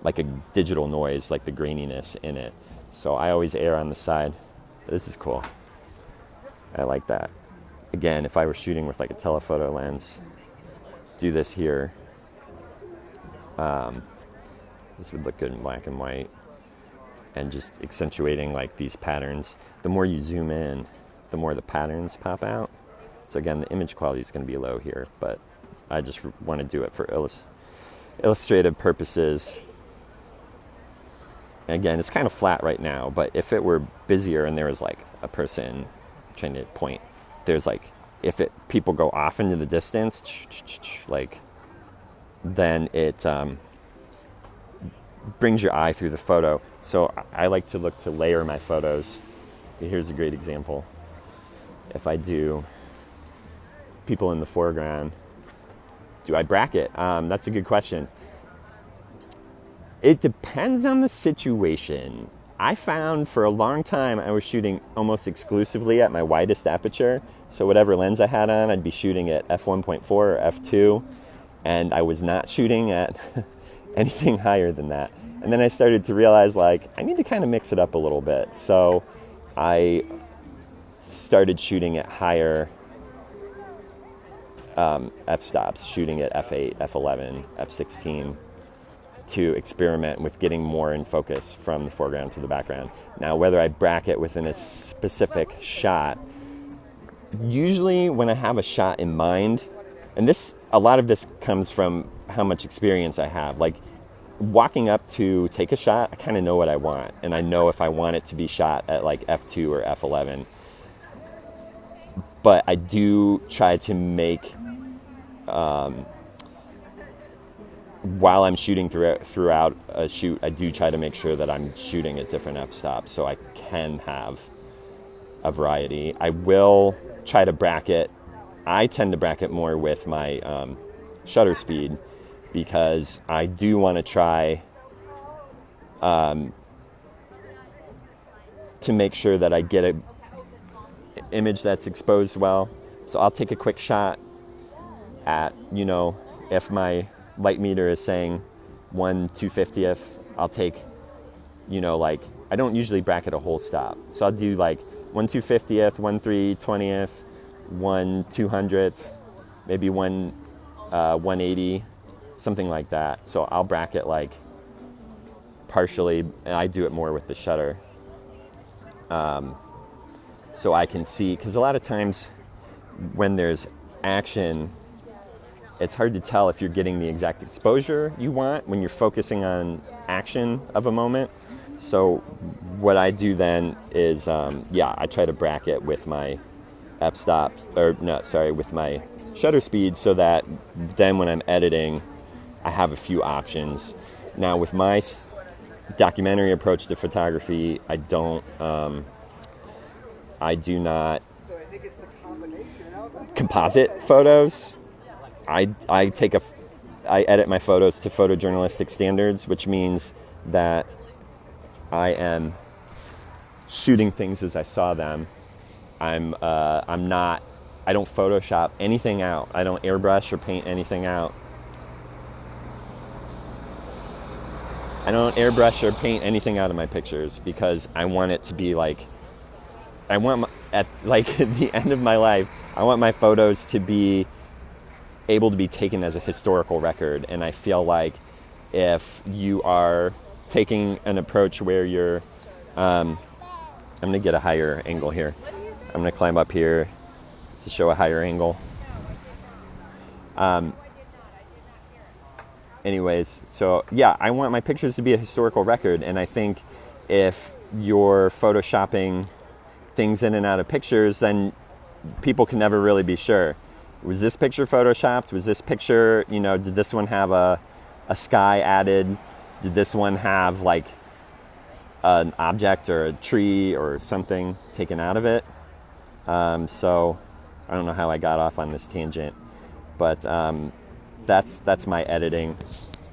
like a digital noise, like the graininess in it. So I always err on the side. This is cool. I like that. Again, if I were shooting with like a telephoto lens, do this here. This would look good in black and white, and just accentuating like these patterns. The more you zoom in, the more the patterns pop out. So again, the image quality is going to be low here, but I just want to do it for illustrative purposes. Again, it's kind of flat right now, but if it were busier and there was like a person trying to point, there's like, if people go off into the distance, like, then it brings your eye through the photo. So I like to look to layer my photos. Here's a great example. If I do people in the foreground, do I bracket? That's a good question. It depends on the situation. I found for a long time I was shooting almost exclusively at my widest aperture. So whatever lens I had on, I'd be shooting at f1.4 or f2, and I was not shooting at anything higher than that. And then I started to realize, like, I need to kind of mix it up a little bit. So I started shooting at higher f-stops, shooting at f8, f11, f16, to experiment with getting more in focus from the foreground to the background. Now, whether I bracket within a specific shot, usually when I have a shot in mind, and a lot of this comes from how much experience I have. Like, walking up to take a shot, I kind of know what I want, and I know if I want it to be shot at like f2 or f11. But I do try to make, while I'm shooting throughout a shoot, I do try to make sure that I'm shooting at different f-stops so I can have a variety. I will try to bracket. I tend to bracket more with my shutter speed, because I do want to try to make sure that I get an image that's exposed well. So I'll take a quick shot at, if my light meter is saying 1/250th, I'll take, I don't usually bracket a whole stop. So I'll do like 1/250th, 1/320th, 1/200th, maybe 180, something like that. So I'll bracket like partially, and I do it more with the shutter. So I can see, because a lot of times when there's action, it's hard to tell if you're getting the exact exposure you want when you're focusing on action of a moment. So what I do then is, I try to bracket with my f-stops, with my shutter speed, so that then when I'm editing, I have a few options. Now with my documentary approach to photography, I do not composite photos. I edit my photos to photojournalistic standards, which means that I am shooting things as I saw them. I don't Photoshop anything out. I don't airbrush or paint anything out. I don't airbrush or paint anything out of my pictures, because I want it to be like, at the end of my life, I want my photos to be able to be taken as a historical record. And I feel like if you are taking an approach where you're, I'm going to get a higher angle here. I'm going to climb up here to show a higher angle. Anyways, so yeah, I want my pictures to be a historical record. And I think if you're photoshopping things in and out of pictures, then people can never really be sure. Was this picture photoshopped? Was this picture, did this one have a sky added? Did this one have like an object or a tree or something taken out of it? So I don't know how I got off on this tangent, but that's my editing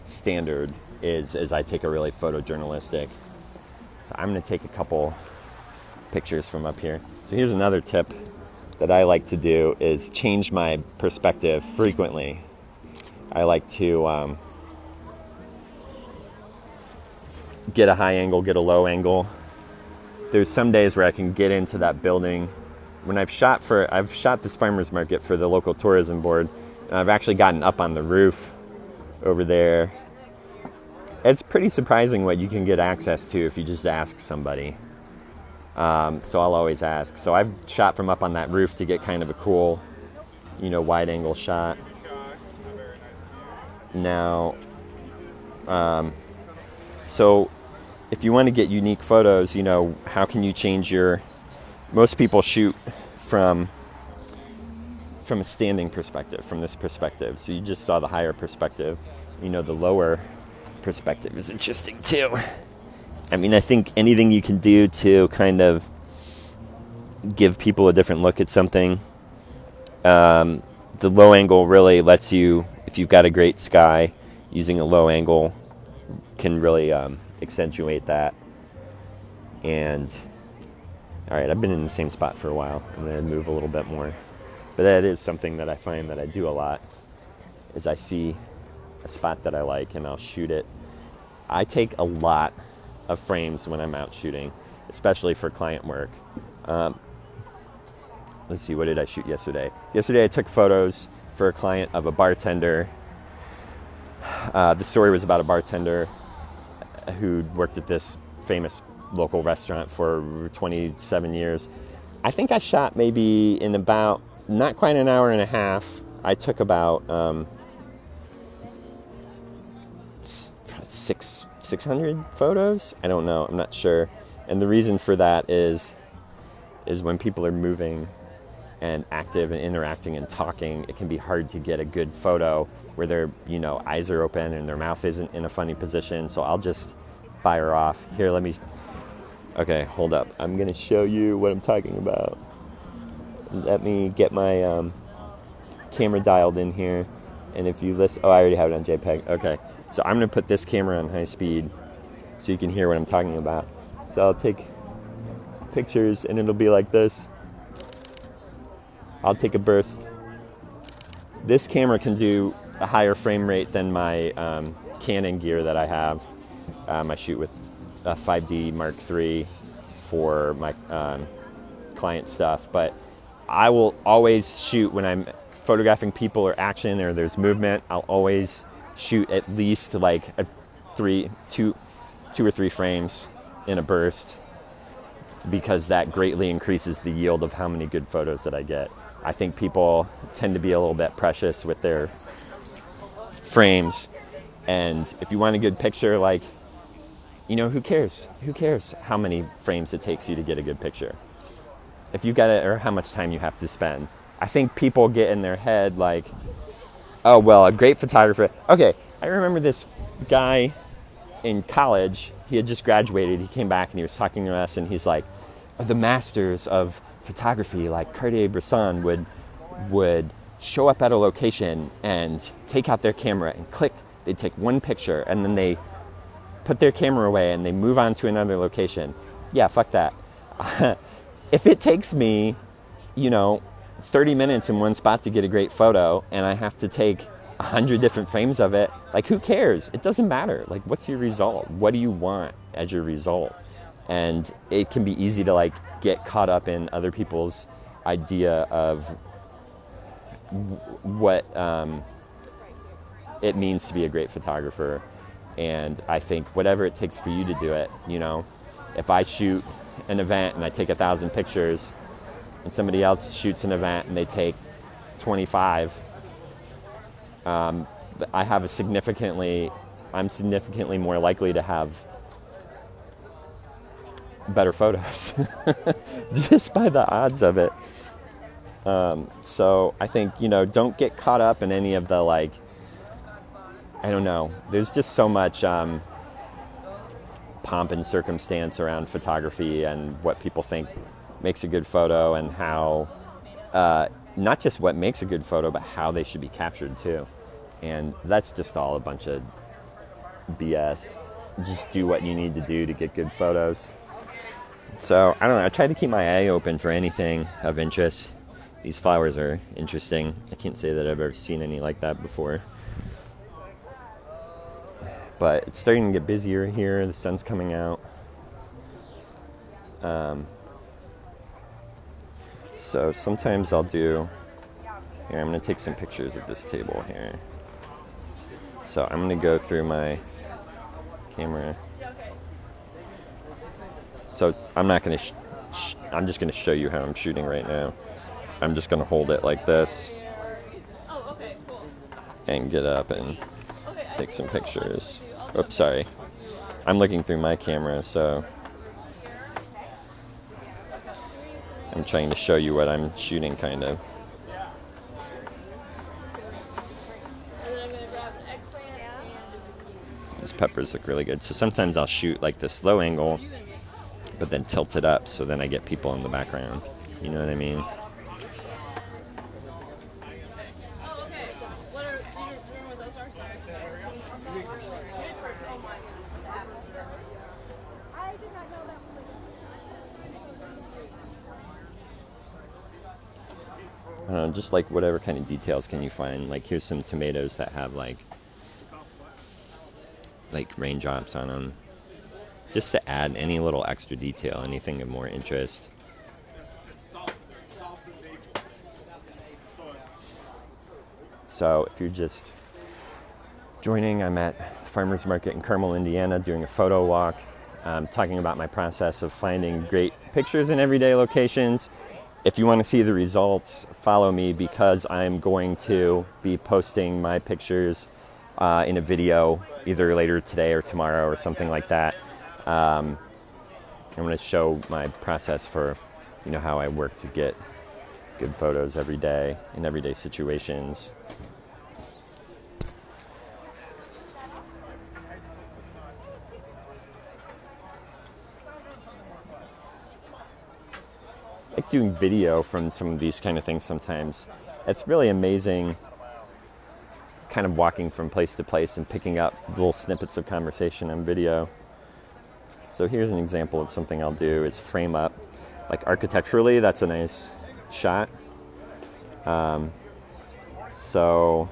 standard, is I take a really photojournalistic. So I'm going to take a couple pictures from up here. So here's another tip that I like to do, is change my perspective frequently. I like to get a high angle, get a low angle. There's some days where I can get into that building. When I've shot this farmer's market for the local tourism board, and I've actually gotten up on the roof over there. It's pretty surprising what you can get access to if you just ask somebody. So I'll always ask. So I've shot from up on that roof to get kind of a cool, wide angle shot. Now, so if you want to get unique photos, how can you change most people shoot from a standing perspective, from this perspective. So you just saw the higher perspective. The lower perspective is interesting too. I mean, I think anything you can do to kind of give people a different look at something. The low angle really lets you, if you've got a great sky, using a low angle can really accentuate that. And all right, I've been in the same spot for a while. I'm going to move a little bit more. But that is something that I find that I do a lot, is I see a spot that I like and I'll shoot it. I take a lot of frames when I'm out shooting, especially for client work. Let's see, what did I shoot yesterday? Yesterday I took photos for a client of a bartender. The story was about a bartender who worked at this famous local restaurant for 27 years. I think I shot maybe in about not quite an hour and a half. I took about 600 photos. I don't know. I'm not sure. And the reason for that is when people are moving and active and interacting and talking, it can be hard to get a good photo where their eyes are open and their mouth isn't in a funny position. So I'll just fire off. Here, okay, hold up. I'm going to show you what I'm talking about. Let me get my camera dialed in here. And if you listen, I already have it on JPEG. Okay, so I'm going to put this camera on high speed so you can hear what I'm talking about. So I'll take pictures and it'll be like this. I'll take a burst. This camera can do a higher frame rate than my Canon gear that I have. I shoot with a 5D Mark III for my client stuff, but I will always shoot when I'm photographing people or action or there's movement. I'll always shoot at least like two or three frames in a burst, because that greatly increases the yield of how many good photos that I get. I think people tend to be a little bit precious with their frames, and if you want a good picture, who cares? Who cares how many frames it takes you to get a good picture? If you've got it, or how much time you have to spend. I think people get in their head like, oh, well, a great photographer. Okay, I remember this guy in college. He had just graduated. He came back and he was talking to us, and he's like, the masters of photography, like Cartier-Bresson, would show up at a location and take out their camera and click. They'd take one picture, and then they put their camera away and they move on to another location. Yeah, fuck that. If it takes me, 30 minutes in one spot to get a great photo, and I have to take 100 different frames of it, who cares? It doesn't matter. What's your result? What do you want as your result? And it can be easy to get caught up in other people's idea of what it means to be a great photographer. And I think whatever it takes for you to do it, if I shoot an event and I take 1,000 pictures and somebody else shoots an event and they take 25, I'm significantly more likely to have better photos just by the odds of it. So I think, don't get caught up in any of the I don't know. There's just so much pomp and circumstance around photography and what people think makes a good photo, and how, not just what makes a good photo, but how they should be captured too. And that's just all a bunch of BS. Just do what you need to do to get good photos. So, I don't know. I try to keep my eye open for anything of interest. These flowers are interesting. I can't say that I've ever seen any like that before. But it's starting to get busier here. The sun's coming out. So sometimes I'll do... Here, I'm going to take some pictures of this table here. So I'm going to go through my camera. So I'm not going to... I'm just going to show you how I'm shooting right now. I'm just going to hold it like this. Oh, okay, cool. And get up and... take some pictures. Oops, sorry. I'm looking through my camera, so I'm trying to show you what I'm shooting, kind of. These peppers look really good. So sometimes I'll shoot like this low angle, but then tilt it up so then I get people in the background. You know what I mean? Just like whatever kind of details can you find. Like here's some tomatoes that have like raindrops on them. Just to add any little extra detail, anything of more interest. So if you're just joining, I'm at the farmer's market in Carmel, Indiana, doing a photo walk, talking about my process of finding great pictures in everyday locations. If you want to see the results, follow me because I'm going to be posting my pictures in a video either later today or tomorrow or something like that. I'm going to show my process for, how I work to get good photos every day in everyday situations. I like doing video from some of these kind of things sometimes. It's really amazing kind of walking from place to place and picking up little snippets of conversation on video. So here's an example of something I'll do is frame up. Like architecturally, that's a nice shot. So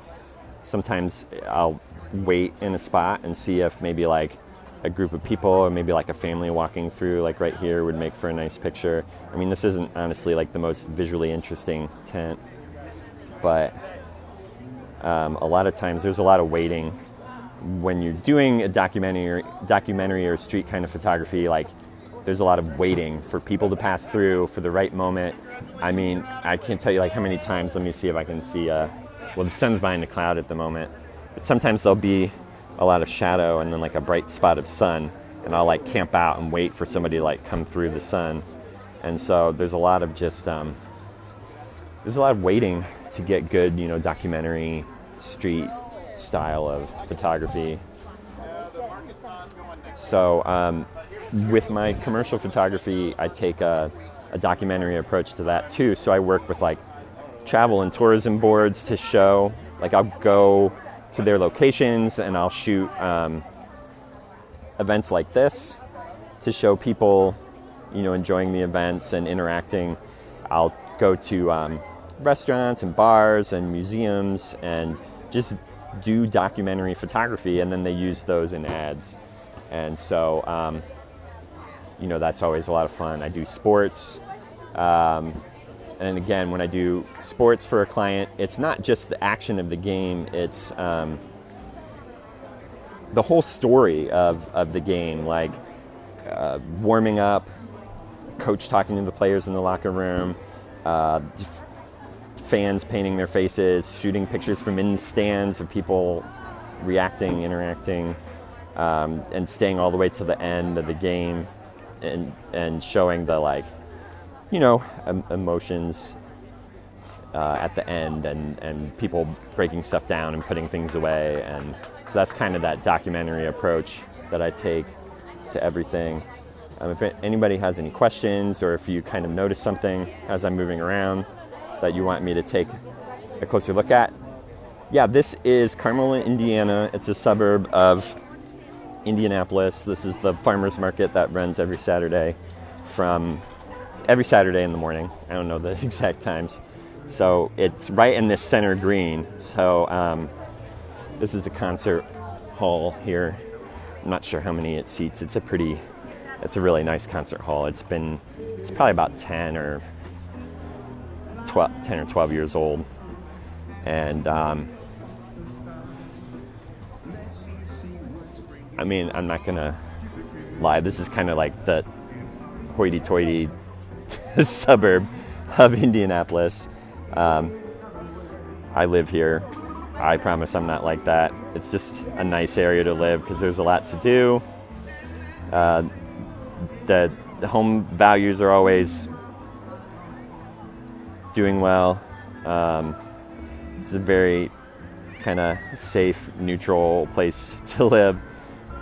sometimes I'll wait in a spot and see if maybe like a group of people or maybe like a family walking through like right here would make for a nice picture. I mean, this isn't honestly like the most visually interesting tent, but a lot of times there's a lot of waiting when you're doing a documentary or street kind of photography. Like there's a lot of waiting for people to pass through for the right moment. I mean, I can't tell you like how many times. Let me see if I can see. Well, the sun's behind a cloud at the moment, but sometimes there'll be a lot of shadow and then like a bright spot of sun, and I'll like camp out and wait for somebody to like come through the sun. And so there's a lot of just there's a lot of waiting to get good, documentary street style of photography. So with my commercial photography, I take a documentary approach to that too. So I work with like travel and tourism boards to show, like I'll go to their locations and I'll shoot events like this to show people, enjoying the events and interacting. I'll go to restaurants and bars and museums and just do documentary photography, and then they use those in ads. And so, that's always a lot of fun. I do sports. And again, when I do sports for a client, it's not just the action of the game, it's the whole story of the game, like warming up, coach talking to the players in the locker room, fans painting their faces, shooting pictures from in stands of people reacting, interacting, and staying all the way to the end of the game and showing the emotions at the end and people breaking stuff down and putting things away. And so that's kind of that documentary approach that I take to everything. If anybody has any questions or if you kind of notice something as I'm moving around that you want me to take a closer look at. Yeah, this is Carmel, Indiana. It's a suburb of Indianapolis. This is the farmer's market that runs every Saturday in the morning. I don't know the exact times. So it's right in this center green. So this is a concert hall here. I'm not sure how many it seats. It's a really nice concert hall. It's probably about 10 or 12 years old. And I mean, I'm not gonna lie, this is kind of like the hoity-toity suburb of Indianapolis. I live here. I promise I'm not like that. It's just a nice area to live because there's a lot to do. The home values are always doing well. It's a very kind of safe, neutral place to live.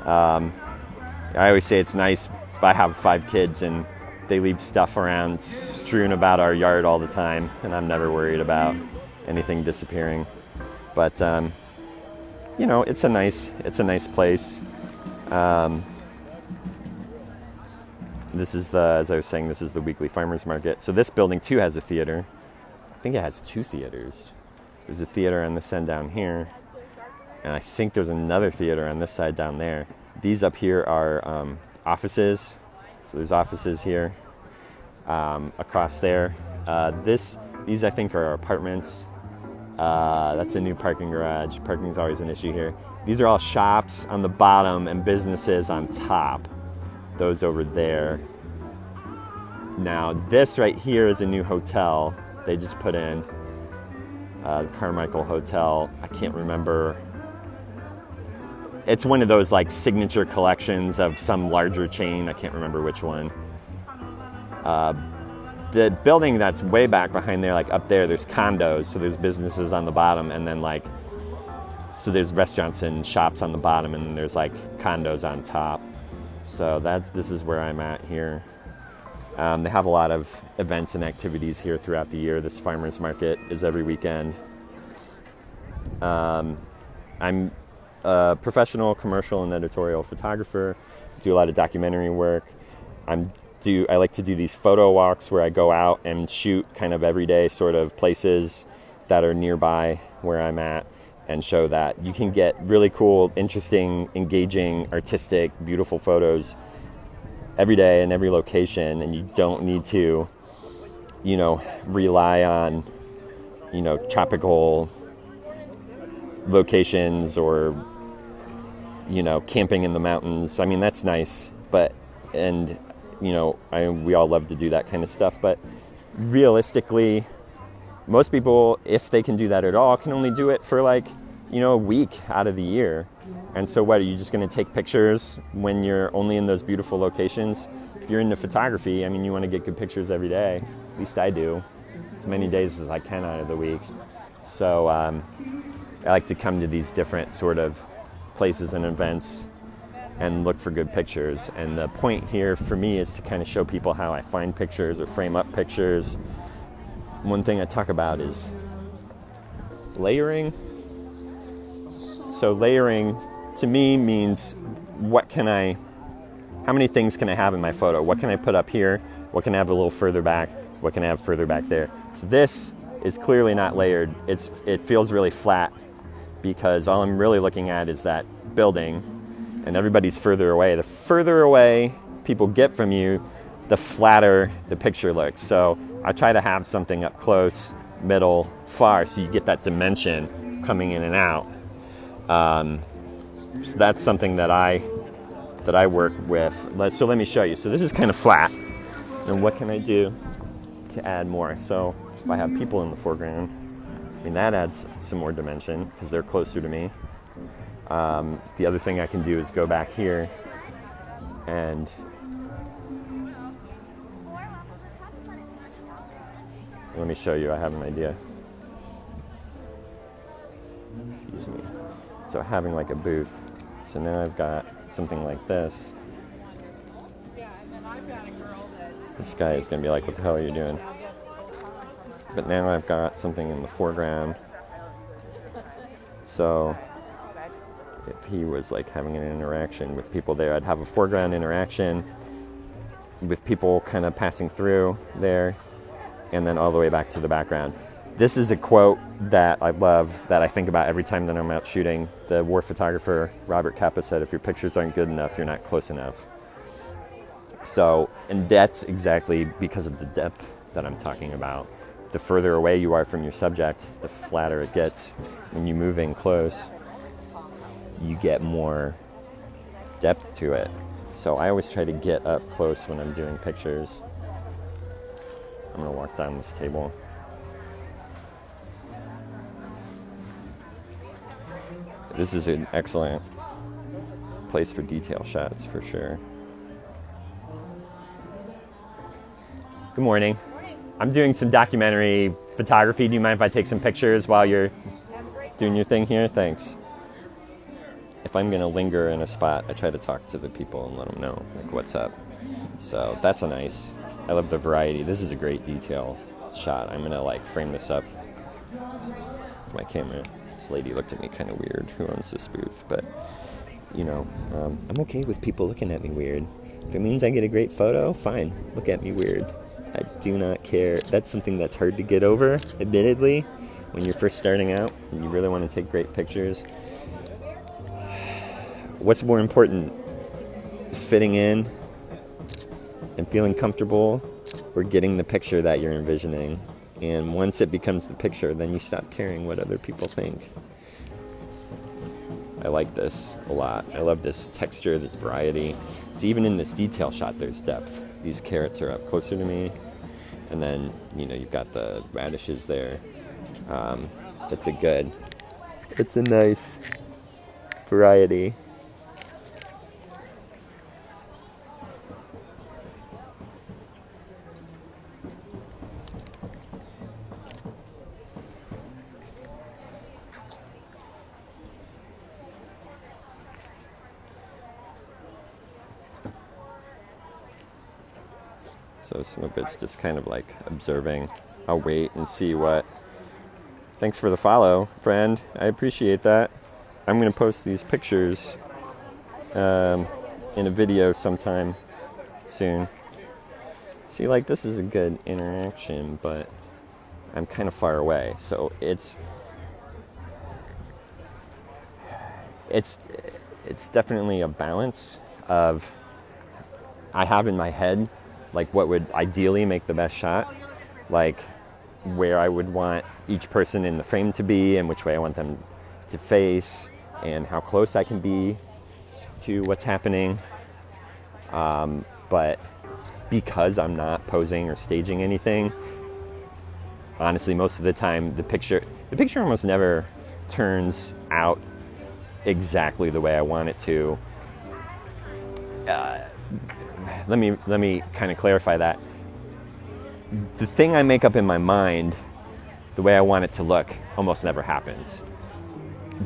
I always say it's nice. I have 5 kids and they leave stuff around strewn about our yard all the time, and I'm never worried about anything disappearing. But you know, it's a nice place. This is as I was saying, this is the weekly farmers market. So this building too has a theater. I think it has 2 theaters. There's a theater on this end down here, and I think there's another theater on this side down there. These up here are offices. So there's offices here, across there. These I think are apartments. That's a new parking garage. Parking's always an issue here. These are all shops on the bottom and businesses on top. Those over there. Now this right here is a new hotel they just put in. The Carmel Hotel. I can't remember. It's one of those like signature collections of some larger chain. I can't remember which one. The building that's way back behind there, like up there, there's condos. So there's businesses on the bottom, and then so there's restaurants and shops on the bottom, and then there's like condos on top. So this is where I'm at here. They have a lot of events and activities here throughout the year. This farmers market is every weekend. I'm a professional commercial and editorial photographer. Do a lot of documentary work. I like to do these photo walks where I go out and shoot kind of everyday sort of places that are nearby where I'm at, and show that you can get really cool, interesting, engaging, artistic, beautiful photos every day in every location, and you don't need to, rely on, tropical locations or, camping in the mountains. I mean, that's nice, we all love to do that kind of stuff, but realistically, most people, if they can do that at all, can only do it for a week out of the year. And so what, are you just going to take pictures when you're only in those beautiful locations? If you're into photography, I mean, you want to get good pictures every day. At least I do. As many days as I can out of the week. So I like to come to these different sort of places and events and look for good pictures. And the point here for me is to kind of show people how I find pictures or frame up pictures. One thing I talk about is layering. So layering to me means how many things can I have in my photo? What can I put up here? What can I have a little further back? What can I have further back there? So this is clearly not layered. It feels really flat because all I'm really looking at is that building, and everybody's further away. The further away people get from you, the flatter the picture looks. So I try to have something up close, middle, far, so you get that dimension coming in and out. So that's something that I work with. So let me show you. So this is kind of flat. And what can I do to add more? So if I have people in the foreground, I mean, that adds some more dimension because they're closer to me. The other thing I can do is go back here and let me show you. I have an idea. Excuse me. So having like a booth. So now I've got something like this. This guy is going to be like, what the hell are you doing? But now I've got something in the foreground. So if he was like having an interaction with people there, I'd have a foreground interaction with people kind of passing through there, and then all the way back to the background. This is a quote that I love, that I think about every time that I'm out shooting. The war photographer Robert Capa said, if your pictures aren't good enough, you're not close enough. So, and that's exactly because of the depth that I'm talking about. The further away you are from your subject, the flatter it gets. When you move in close, you get more depth to it. So I always try to get up close when I'm doing pictures. I'm gonna walk down this table. This is an excellent place for detail shots for sure. Good morning. I'm doing some documentary photography. Do you mind if I take some pictures while you're doing your thing here? Thanks. If I'm going to linger in a spot, I try to talk to the people and let them know, like, what's up. So that's a nice, I love the variety. This is a great detail shot. I'm going to, like, frame this up with my camera. This lady looked at me kind of weird, who owns this booth. But, you know, I'm okay with people looking at me weird. If it means I get a great photo, fine. Look at me weird. I do not care. That's something that's hard to get over, admittedly, when you're first starting out and you really want to take great pictures. What's more important, fitting in and feeling comfortable, or getting the picture that you're envisioning? And once it becomes the picture, then you stop caring what other people think. I like this a lot. I love this texture, this variety. So even in this detail shot, there's depth. These carrots are up closer to me. And then, you know, you've got the radishes there. It's a nice variety. So some of it's just kind of like observing. I'll wait and see what. Thanks for the follow, friend. I appreciate that. I'm going to post these pictures in a video sometime soon. See, like, this is a good interaction, but I'm kind of far away. So it's definitely a balance of, I have in my head like what would ideally make the best shot, like where I would want each person in the frame to be and which way I want them to face and how close I can be to what's happening. But because I'm not posing or staging anything, honestly, most of the time the picture almost never turns out exactly the way I want it to. Let me kind of clarify that. The thing I make up in my mind, the way I want it to look, almost never happens.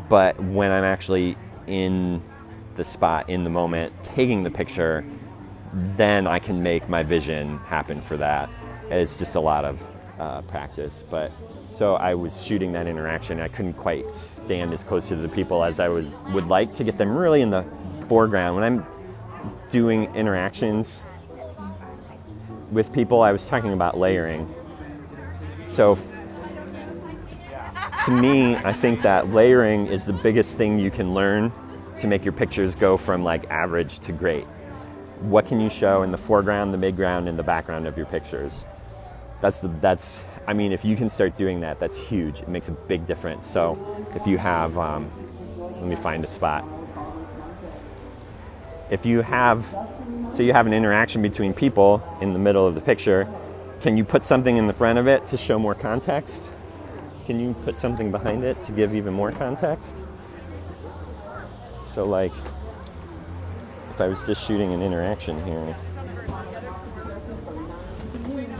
But when I'm actually in the spot, in the moment, taking the picture, then I can make my vision happen for that. It's just a lot of practice. But so I was shooting that interaction. I couldn't quite stand as close to the people as I would like to get them really in the foreground. When I'm doing interactions with people, I was talking about layering. So to me, I think that layering is the biggest thing you can learn to make your pictures go from like average to great. What can you show in the foreground, the midground, and the background of your pictures? I mean, if you can start doing that, that's huge. It makes a big difference. So if you have, let me find a spot. If you have, say you have an interaction between people in the middle of the picture, can you put something in the front of it to show more context? Can you put something behind it to give even more context? So like, if I was just shooting an interaction here,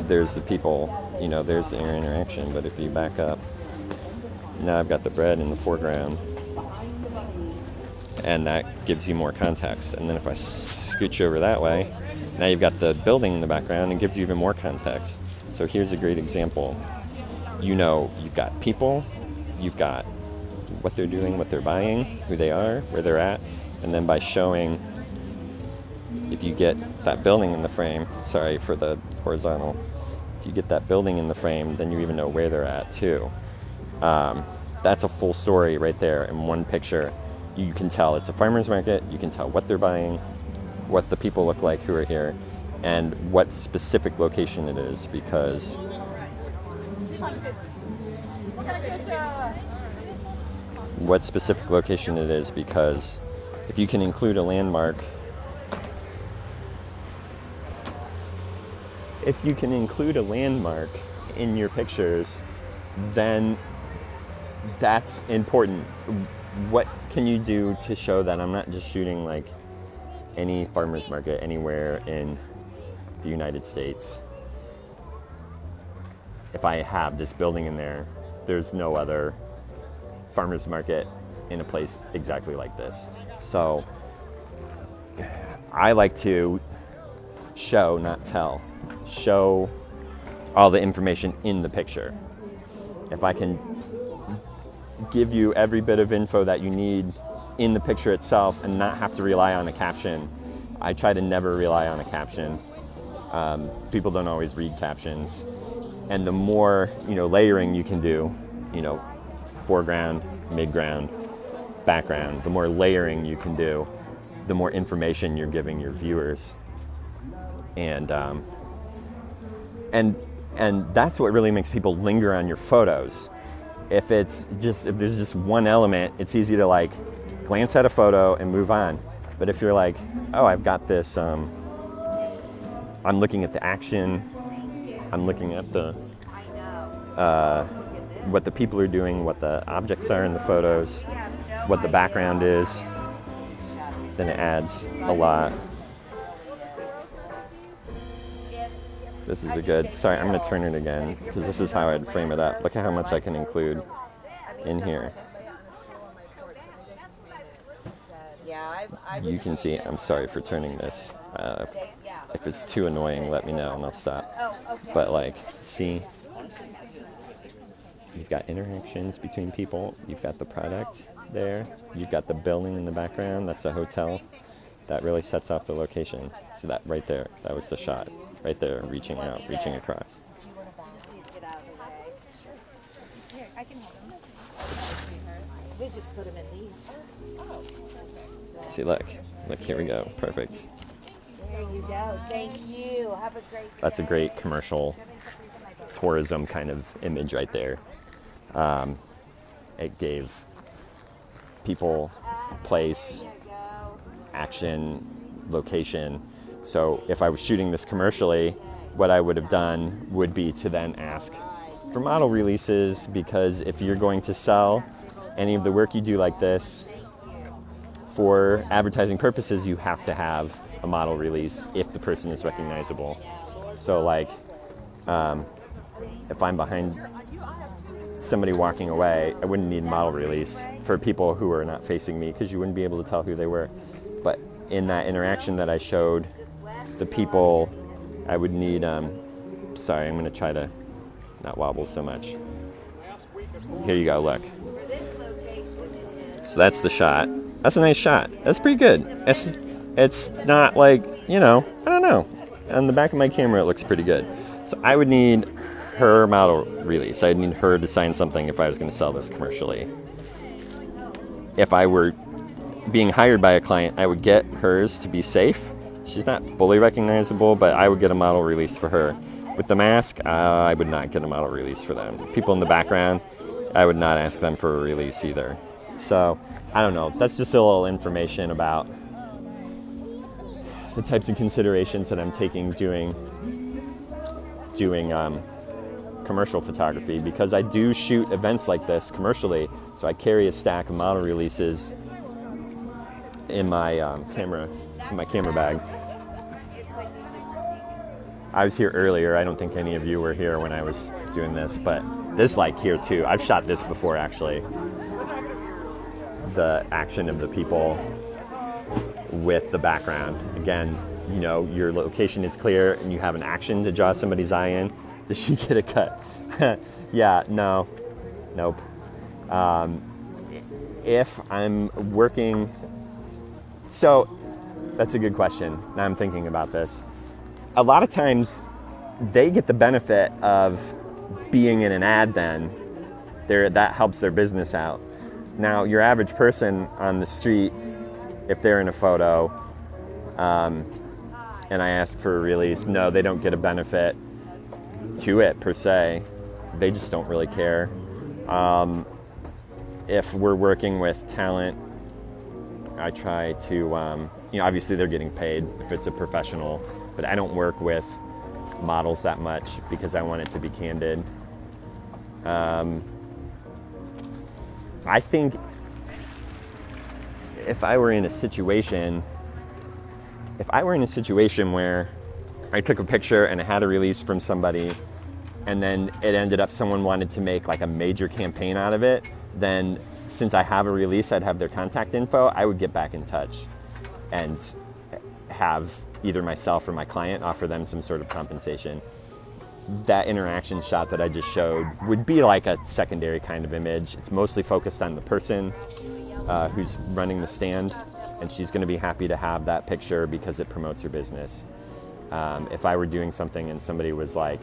there's the people, you know, there's the interaction, but if you back up, now I've got the bread in the foreground, and that gives you more context. And then if I scooch over that way, now you've got the building in the background and gives you even more context. So here's a great example. You know, you've got people, you've got what they're doing, what they're buying, who they are, where they're at, and then by showing, if you get that building in the frame, sorry for the horizontal, if you get that building in the frame, then you even know where they're at too. That's a full story right there in one picture. You can tell it's a farmer's market, you can tell what they're buying, what the people look like who are here, and what specific location it is, because if you can include a landmark, in your pictures, then that's important. what can you do to show that I'm not just shooting like any farmer's market anywhere in the United States? If I have this building in there, there's no other farmer's market in a place exactly like this. So I like to show, not tell. Show all the information in the picture. If I can give you every bit of info that you need in the picture itself and not have to rely on a caption, I try to never rely on a caption. People don't always read captions. And the more, layering you can do, foreground, midground, background, the more layering you can do, the more information you're giving your viewers. And that's what really makes people linger on your photos. If there's just one element, it's easy to like glance at a photo and move on. But if you're like, oh, I've got this, I'm looking at the action, I'm looking at the what the people are doing, what the objects are in the photos, what the background is, then it adds a lot. This is a good, sorry, I'm going to turn it again because this is how I'd frame it up. Look at how much I can include in here. You can see, I'm sorry for turning this. If it's too annoying, let me know and I'll stop. But like, see, you've got interactions between people. You've got the product there. You've got the building in the background. That's a hotel. That really sets off the location. So that right there, that was the shot. Right there, reaching out, reaching across. We just put them in these. See, look, here we go. Perfect. There you go. Thank you. Have a great day. That's a great commercial tourism kind of image right there. It gave people, place, action, location. So if I was shooting this commercially, what I would have done would be to then ask for model releases, because if you're going to sell any of the work you do like this for advertising purposes, you have to have a model release if the person is recognizable. So like, if I'm behind somebody walking away, I wouldn't need a model release for people who are not facing me, because you wouldn't be able to tell who they were. But in that interaction that I showed, the people, I would need, sorry, I'm going to try to not wobble so much. Here you go, look. So that's the shot. That's a nice shot. That's pretty good. It's not like, I don't know. On the back of my camera, it looks pretty good. So I would need her model release. I'd need her to sign something if I was going to sell this commercially. If I were being hired by a client, I would get hers to be safe. She's not fully recognizable, but I would get a model release for her. With the mask, I would not get a model release for them. People in the background, I would not ask them for a release either. So, I don't know. That's just a little information about the types of considerations that I'm taking doing commercial photography, because I do shoot events like this commercially, so I carry a stack of model releases in my camera bag. I was here earlier. I don't think any of you were here when I was doing this, but this like here too. I've shot this before actually. The action of the people with the background. Again, your location is clear and you have an action to draw somebody's eye in. Does she get a cut? Yeah, no, nope. If I'm working, so that's a good question. Now I'm thinking about this. A lot of times they get the benefit of being in an ad then. That helps their business out. Now, your average person on the street, if they're in a photo, and I ask for a release, no, they don't get a benefit to it per se. They just don't really care. If we're working with talent, I try to, obviously they're getting paid if it's a professional, but I don't work with models that much because I want it to be candid. I think if I were in a situation where I took a picture and I had a release from somebody, and then it ended up someone wanted to make like a major campaign out of it, then since I have a release, I'd have their contact info, I would get back in touch and have either myself or my client offer them some sort of compensation. That interaction shot that I just showed would be like a secondary kind of image. It's mostly focused on the person who's running the stand, and she's going to be happy to have that picture because it promotes her business. If I were doing something and somebody was like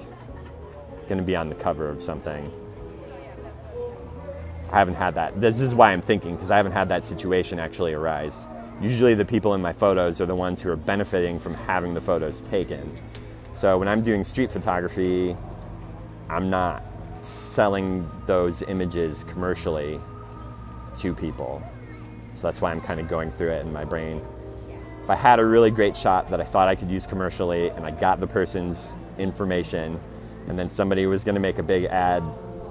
going to be on the cover of something, I haven't had that. This is why I'm thinking, because I haven't had that situation actually arise. Usually the people in my photos are the ones who are benefiting from having the photos taken. So when I'm doing street photography, I'm not selling those images commercially to people. So that's why I'm kind of going through it in my brain. If I had a really great shot that I thought I could use commercially and I got the person's information and then somebody was going to make a big ad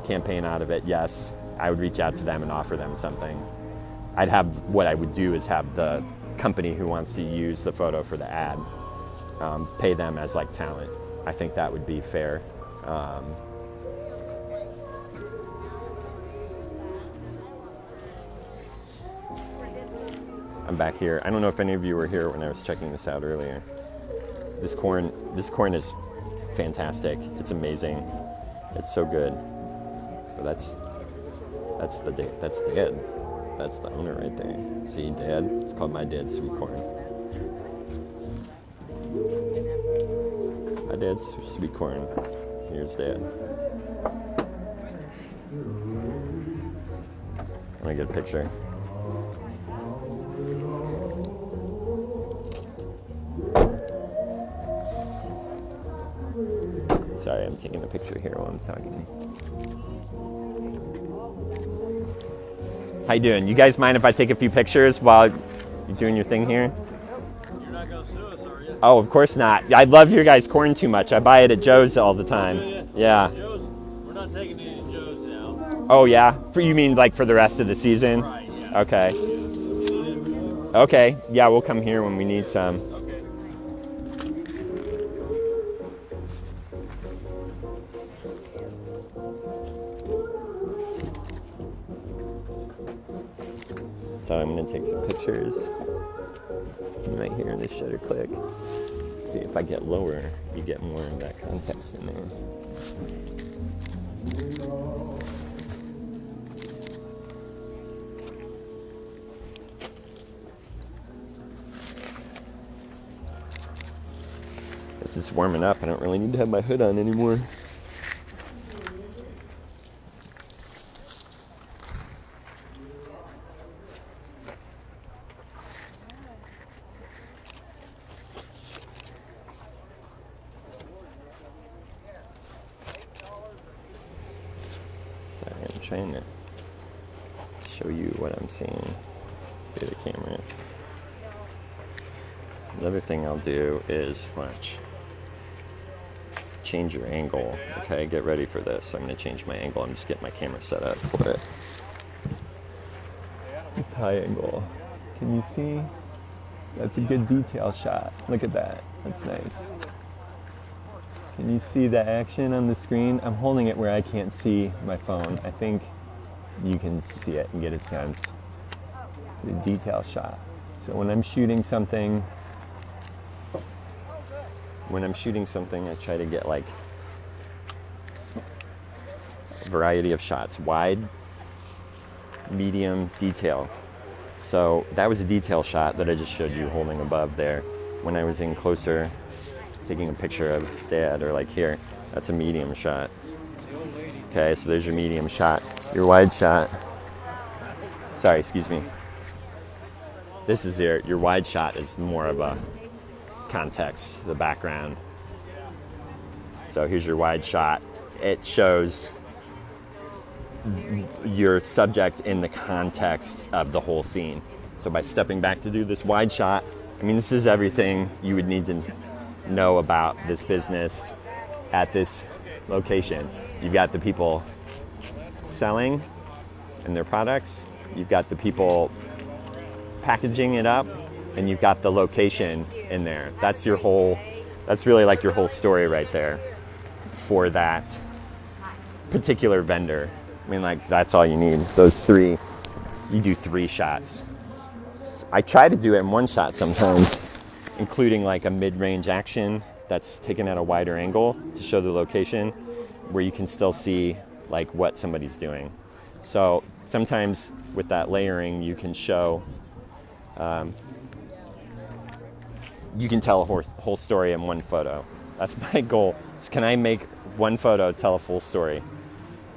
campaign out of it, yes, I would reach out to them and offer them something. What I would do is have the company who wants to use the photo for the ad pay them as like talent. I think that would be fair. I'm back here. I don't know if any of you were here when I was checking this out earlier. This corn is fantastic. It's amazing. It's so good. But that's Dad. That's the owner right there. See, Dad? It's called My Dad's Sweet Corn. My Dad's Sweet Corn. Here's Dad. I'm gonna get a picture. Sorry, I'm taking a picture here while I'm talking. How you doing? You guys mind if I take a few pictures while you're doing your thing here? You're not going to sue us, are you? Oh, of course not. I love your guys' corn too much. I buy it at Joe's all the time. Yeah. Joe's, we're not taking any to Joe's now. Oh, yeah? You mean like for the rest of the season? Right, yeah. Okay. Okay. Yeah, we'll come here when we need some. Okay. So I'm going to take some pictures. You might hear the shutter click. See, if I get lower, you get more of that context in there. This is warming up. I don't really need to have my hood on anymore. Sorry, I'm trying to show you what I'm seeing through the camera. Another thing I'll do is watch. Change your angle. Okay, get ready for this. I'm going to change my angle. I'm just getting my camera set up for it. It's high angle. Can you see? That's a good detail shot. Look at that. That's nice. Can you see the action on the screen? I'm holding it where I can't see my phone. I think you can see it and get a sense. The detail shot. So when I'm shooting something, I try to get like a variety of shots. Wide, medium, detail. So that was a detail shot that I just showed you holding above there. When I was in closer, taking a picture of Dad, or like here, that's a medium shot. Okay, so there's your medium shot. Your wide shot. Sorry, excuse me. This is your wide shot is more of a context, the background. So here's your wide shot. It shows your subject in the context of the whole scene. So by stepping back to do this wide shot, I mean, this is everything you would need to know about this business at this location. You've got the people selling and their products. You've got the people packaging it up, and you've got the location in there. That's really like your whole story right there for that particular vendor. I mean, like, that's all you need. Those three, you do 3 shots. I try to do it in 1 shot sometimes, including like a mid-range action that's taken at a wider angle to show the location, where you can still see like what somebody's doing. So sometimes with that layering, you can show, you can tell a whole story in 1 photo. That's my goal. Can I make 1 photo tell a full story?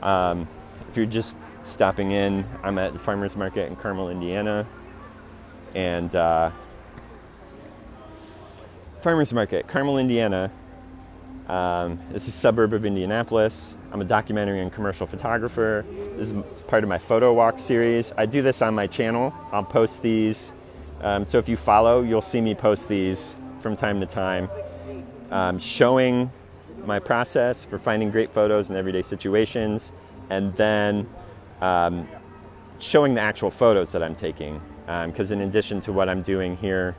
If you're just stopping in, I'm at the farmer's market in Carmel, Indiana. And farmer's market, Carmel, Indiana. This is a suburb of Indianapolis. I'm a documentary and commercial photographer. This is part of my photo walk series. I do this on my channel. I'll post these. So if you follow, you'll see me post these from time to time, showing my process for finding great photos in everyday situations, and then showing the actual photos that I'm taking. Because in addition to what I'm doing here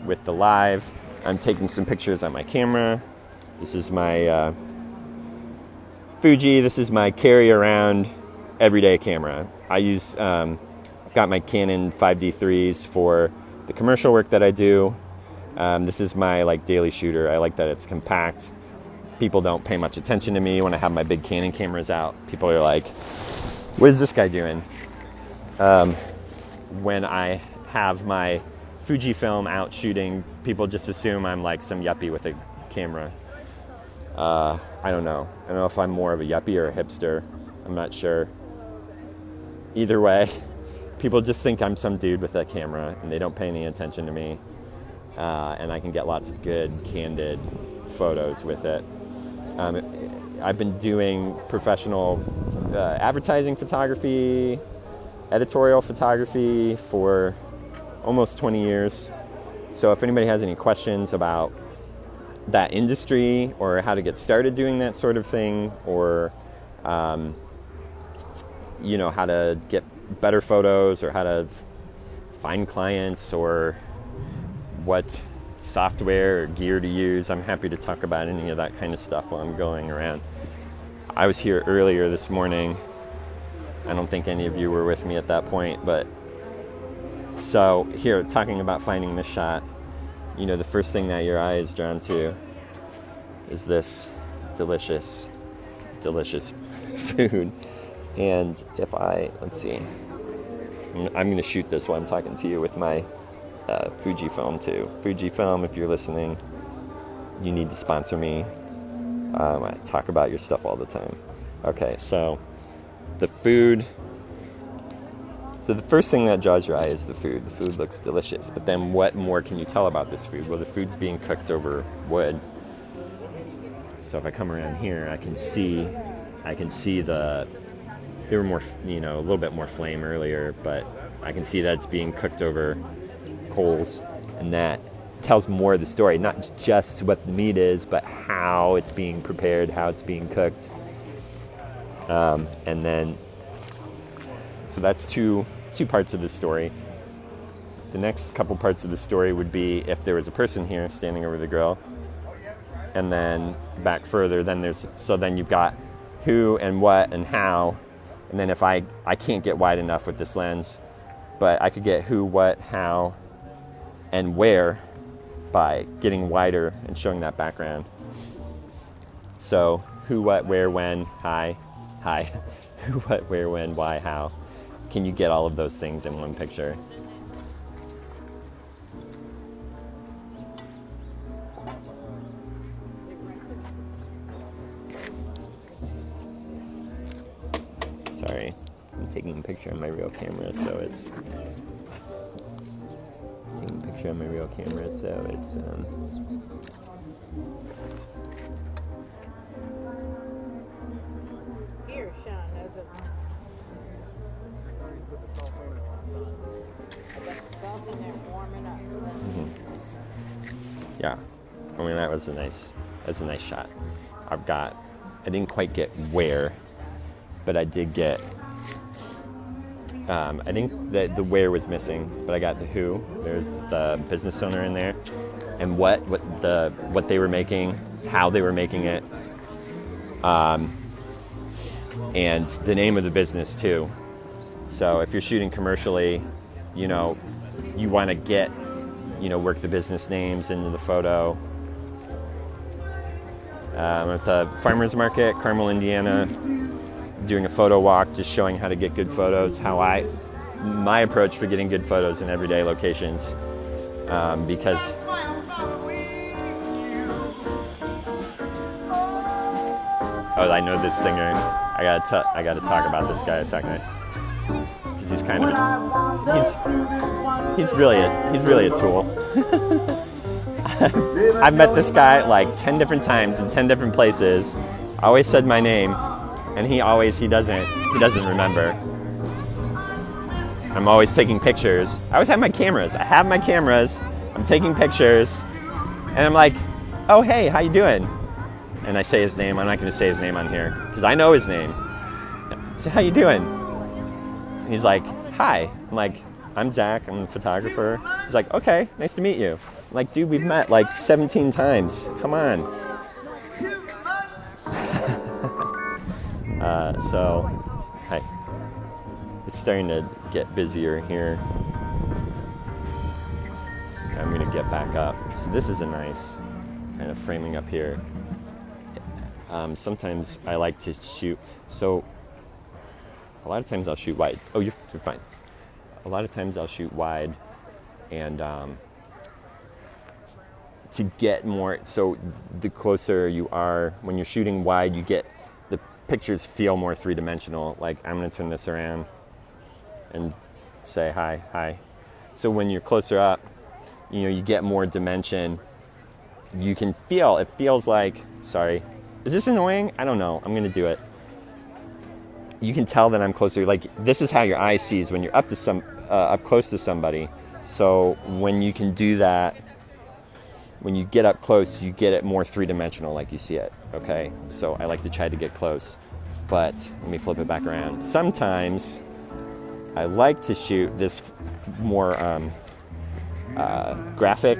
with the live, I'm taking some pictures on my camera. This is my Fuji. This is my carry-around everyday camera. I use, got my Canon 5D3s for the commercial work that I do. This is my like daily shooter. I like that it's compact. People don't pay much attention to me when I have my big Canon cameras out. People are like, what is this guy doing? When I have my Fujifilm out shooting, people just assume I'm like some yuppie with a camera. I don't know. I don't know if I'm more of a yuppie or a hipster. I'm not sure. Either way, people just think I'm some dude with a camera, and they don't pay any attention to me. And I can get lots of good, candid photos with it. I've been doing professional advertising photography, editorial photography for almost 20 years. So if anybody has any questions about that industry or how to get started doing that sort of thing, or you know, how to get better photos, or how to find clients, or what software or gear to use, I'm happy to talk about any of that kind of stuff while I'm going around. I was here earlier this morning. I don't think any of you were with me at that point, but so here, talking about finding this shot, you know, the first thing that your eye is drawn to is this delicious, delicious food. And if let's see, I'm going to shoot this while I'm talking to you with my Fujifilm too. Fujifilm, if you're listening, you need to sponsor me. I talk about your stuff all the time. Okay, so the food. So the first thing that draws your eye is the food. The food looks delicious. But then what more can you tell about this food? Well, the food's being cooked over wood. So if I come around here, I can see there were more, you know, a little bit more flame earlier, but I can see that it's being cooked over coals, and that tells more of the story, not just what the meat is, but how it's being prepared, how it's being cooked. And then, so that's two parts of the story. The next couple parts of the story would be if there was a person here standing over the grill, and then back further, then you've got who and what and how, and then if I can't get wide enough with this lens, but I could get who, what, how, and where by getting wider and showing that background. So who, what, where, when, hi, who, what, where, when, why, how. Can you get all of those things in one picture? Sorry, I'm taking a picture on my real camera, so it's Here, Sean, there's a... I got the sauce in there warming up. Yeah, I mean, that was a nice shot. I didn't quite get where, but I did get I think that the where was missing, but I got the who. There's the business owner in there, and what they were making, how they were making it, and the name of the business too. So if you're shooting commercially, you want to work the business names into the photo. I'm at the farmers market, Carmel, Indiana, doing a photo walk, just showing how to get good photos, my approach for getting good photos in everyday locations, because I know this singer. I gotta talk about this guy a second, because he's kind of he's really a tool. I've met this guy like 10 different times in 10 different places. I always said my name, and he doesn't remember. I'm always taking pictures. I always have my cameras. I'm taking pictures, and I'm like, "Oh, hey, how you doing?" And I say his name. I'm not going to say his name on here because I know his name. I say, "How you doing?" And he's like, "Hi." I'm like, "I'm Zach. I'm a photographer." He's like, "Okay, nice to meet you." I'm like, "Dude, we've met like 17 times. Come on." So, hi. It's starting to get busier here. I'm going to get back up. So this is a nice kind of framing up here. Sometimes I like to shoot. So a lot of times I'll shoot wide. Oh, you're fine. A lot of times I'll shoot wide, and to get more. So the closer you are, when you're shooting wide, you get the pictures feel more three-dimensional. Like, I'm going to turn this around and say hi. So when you're closer up, you get more dimension. You can feel, it feels like, sorry, is this annoying? I don't know. I'm going to do it. You can tell that I'm closer. Like, this is how your eye sees when you're up close to somebody. So when you can do that, when you get up close, you get it more three-dimensional, like you see it. Okay. So I like to try to get close, but let me flip it back around. Sometimes I like to shoot this more graphic,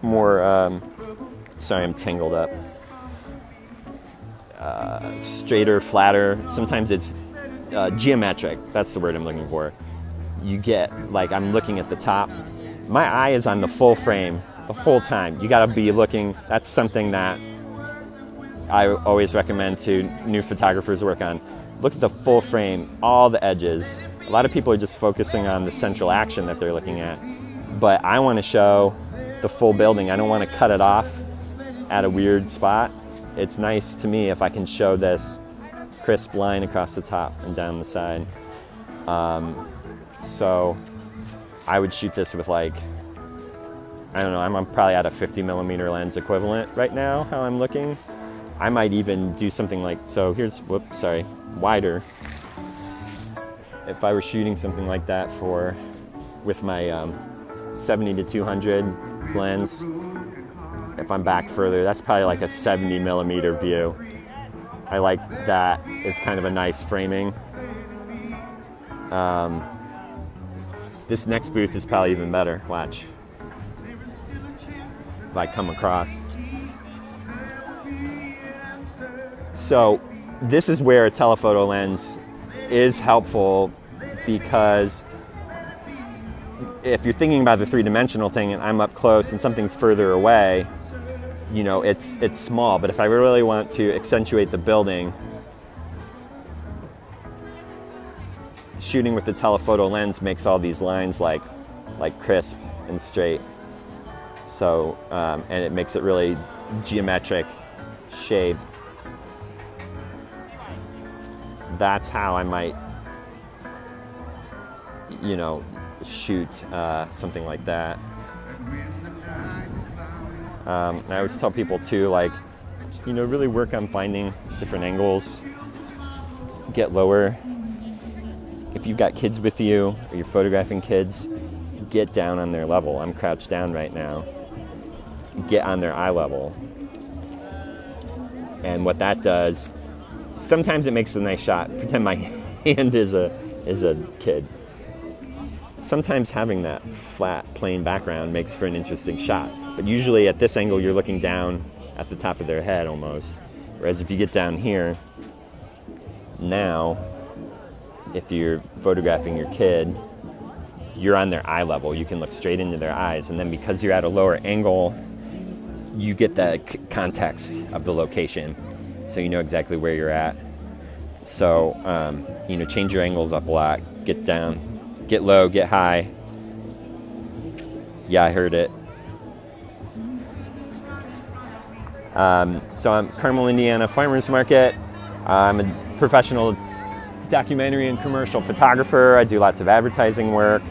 more. Sorry, I'm tangled up. Straighter, flatter. Sometimes it's geometric. That's the word I'm looking for. You get, like, I'm looking at the top. My eye is on the full frame the whole time. You gotta be looking. That's something that I always recommend to new photographers work on. Look at the full frame, all the edges. A lot of people are just focusing on the central action that they're looking at. But I want to show the full building. I don't want to cut it off at a weird spot. It's nice to me if I can show this crisp line across the top and down the side. So I would shoot this with, like, I don't know, I'm probably at a 50 millimeter lens equivalent right now, how I'm looking. I might even do something like, so here's, wider. If I were shooting something like that with my 70 to 200 lens, if I'm back further, that's probably like a 70 millimeter view. I like that. It's kind of a nice framing. This next booth is probably even better. Watch. If I come across. So this is where a telephoto lens is helpful, because if you're thinking about the three-dimensional thing and I'm up close and something's further away, it's small. But if I really want to accentuate the building, shooting with the telephoto lens makes all these lines like crisp and straight. So and it makes it really geometric shape. So that's how I might, shoot something like that. I always tell people too, like, really work on finding different angles, get lower. If you've got kids with you or you're photographing kids, get down on their level. I'm crouched down right now. Get on their eye level. And what that does, sometimes it makes a nice shot. Pretend my hand is a kid. sometimes having that flat, plain background makes for an interesting shot. But usually at this angle, you're looking down at the top of their head almost. Whereas if you get down here, now, if you're photographing your kid, you're on their eye level. You can look straight into their eyes. And then because you're at a lower angle, you get the context of the location. So you know exactly where you're at. So, change your angles up a lot. Get down, get low, get high. Yeah, I heard it. So I'm Carmel, Indiana Farmers Market. I'm a professional documentary and commercial photographer. I do lots of advertising work.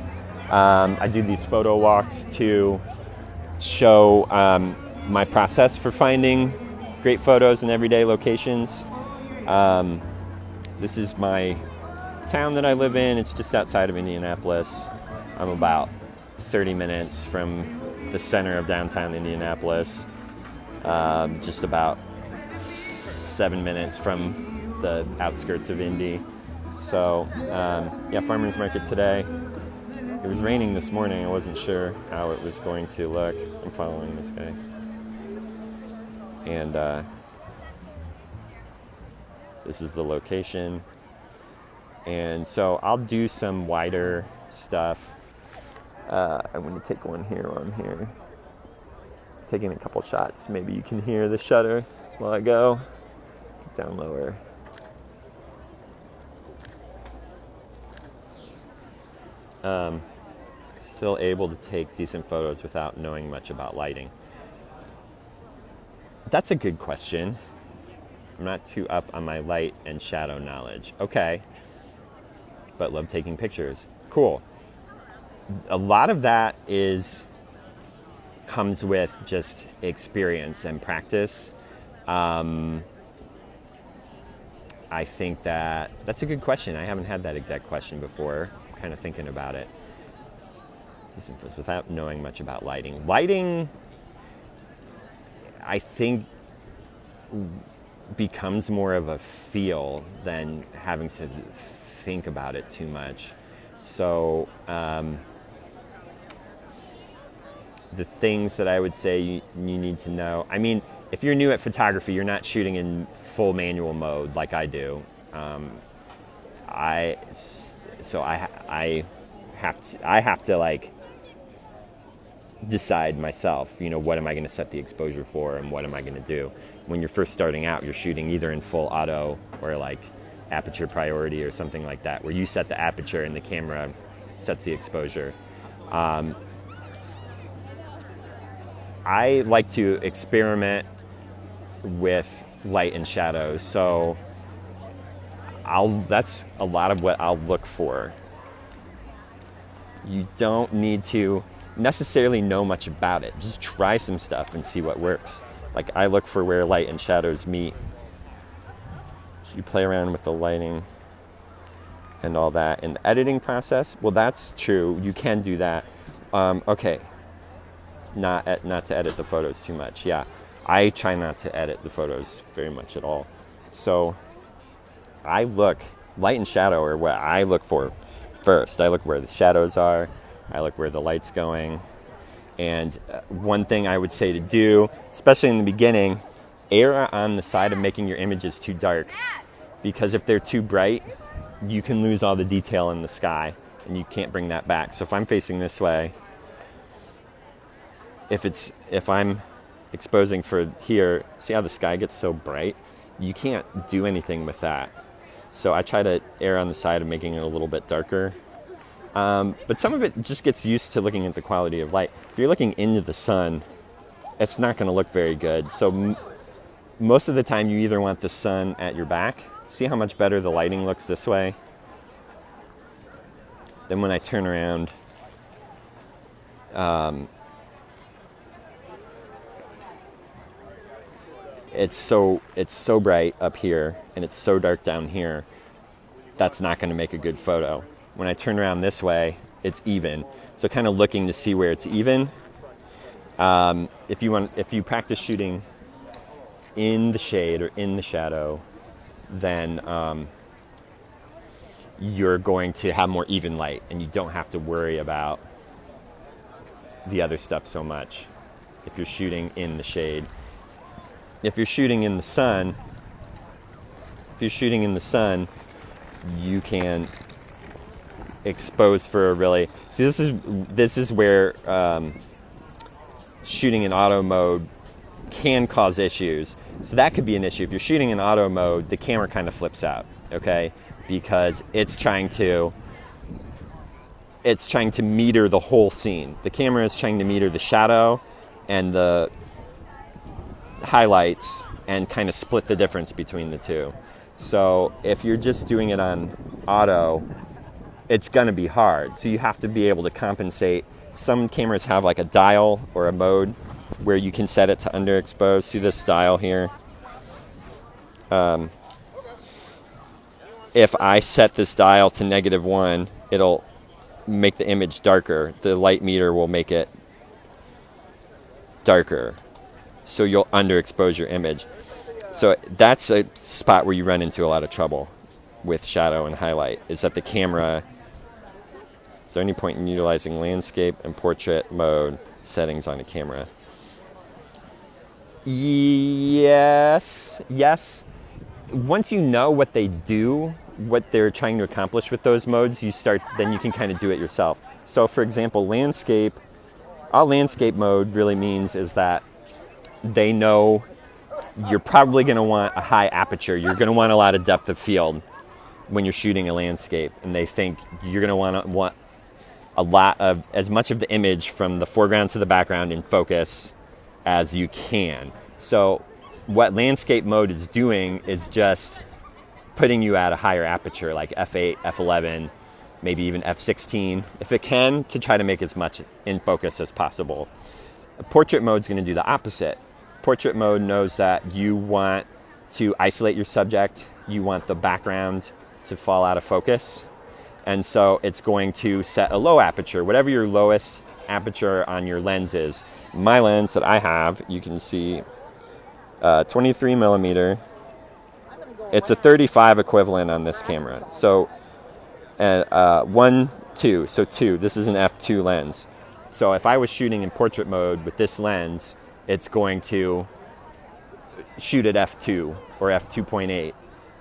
I do these photo walks to show my process for finding great photos in everyday locations. This is my town that I live in. It's just outside of Indianapolis. I'm about 30 minutes from the center of downtown Indianapolis. Just about 7 minutes from the outskirts of Indy. So, farmers market today. It was raining this morning. I wasn't sure how it was going to look. I'm following this guy. And this is the location. And so I'll do some wider stuff. I'm going to take one here while I'm here. Taking a couple shots. Maybe you can hear the shutter while I go. Down lower. Still able to take decent photos without knowing much about lighting. That's a good question. I'm not too up on my light and shadow knowledge. Okay. But love taking pictures. Cool. A lot of that comes with just experience and practice. I think that's a good question. I haven't had that exact question before. I'm kind of thinking about it. Without knowing much about lighting. Lighting, I think, becomes more of a feel than having to think about it too much. So the things that I would say you need to know, I mean, if you're new at photography, you're not shooting in full manual mode like I do. I have to like decide myself, what am I going to set the exposure for and what am I going to do. When you're first starting out, you're shooting either in full auto or like Aperture Priority or something like that, where you set the aperture and the camera sets the exposure. I like to experiment with light and shadows, so that's a lot of what I'll look for. You don't need to necessarily know much about it. Just try some stuff and see what works. Like I look for where light and shadows meet. You play around with the lighting and all that. In the editing process, well, that's true. You can do that. Okay. Not to edit the photos too much. Yeah, I try not to edit the photos very much at all. So light and shadow are what I look for first. I look where the shadows are. I look where the light's going. And one thing I would say to do, especially in the beginning, err on the side of making your images too dark. Because if they're too bright, you can lose all the detail in the sky and you can't bring that back. So if I'm facing this way, if I'm exposing for here, see how the sky gets so bright? You can't do anything with that. So I try to err on the side of making it a little bit darker. But some of it just gets used to looking at the quality of light. If you're looking into the sun, it's not going to look very good. So most of the time you either want the sun at your back. See how much better the lighting looks this way? Then when I turn around, it's so bright up here and it's so dark down here. That's not going to make a good photo. When I turn around this way, it's even. So kind of looking to see where it's even. If you practice shooting in the shade or in the shadow, then you're going to have more even light, and you don't have to worry about the other stuff so much if you're shooting in the shade. If you're shooting in the sun, you can expose for a really... See, this is where shooting in auto mode can cause issues. So that could be an issue. If you're shooting in auto mode, the camera kind of flips out, okay? Because it's trying to meter the whole scene. The camera is trying to meter the shadow and the highlights and kind of split the difference between the two. So if you're just doing it on auto, it's going to be hard. So you have to be able to compensate. Some cameras have like a dial or a mode where you can set it to underexpose. See this dial here? If I set this dial to -1, it'll make the image darker. The light meter will make it darker. So you'll underexpose your image. So that's a spot where you run into a lot of trouble with shadow and highlight, is that the camera... Is there any point in utilizing landscape and portrait mode settings on a camera? Yes. Once you know what they do, what they're trying to accomplish with those modes, then you can kind of do it yourself. So for example, landscape, all landscape mode really means is that they know you're probably going to want a high aperture. You're going to want a lot of depth of field when you're shooting a landscape, and they think you're going to want a lot of, as much of the image from the foreground to the background in focus as you can. So what landscape mode is doing is just putting you at a higher aperture, like f8, f11, maybe even f16, if it can, to try to make as much in focus as possible. Portrait mode is going to do the opposite. Portrait mode knows that you want to isolate your subject, you want the background to fall out of focus, and so it's going to set a low aperture, whatever your lowest aperture on your lens is. My lens that I have, you can see 23 millimeter. It's a 35 equivalent on this camera. So 1, 2, so 2. This is an f2 lens. So if I was shooting in portrait mode with this lens, it's going to shoot at f2 or f2.8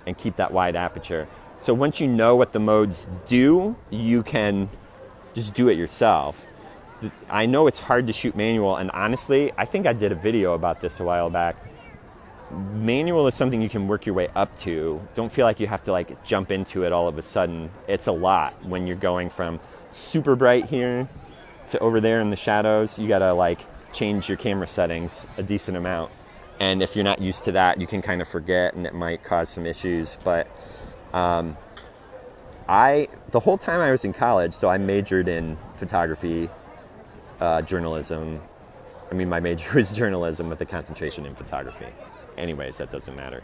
and keep that wide aperture. So once you know what the modes do, you can just do it yourself. I know it's hard to shoot manual, and honestly, I think I did a video about this a while back. Manual is something you can work your way up to. Don't feel like you have to like jump into it all of a sudden. It's a lot when you're going from super bright here to over there in the shadows. You gotta like change your camera settings a decent amount. And if you're not used to that, you can kind of forget, and it might cause some issues. But the whole time I was in college, so I majored in photography, journalism. I mean, my major was journalism with a concentration in photography. Anyways, that doesn't matter.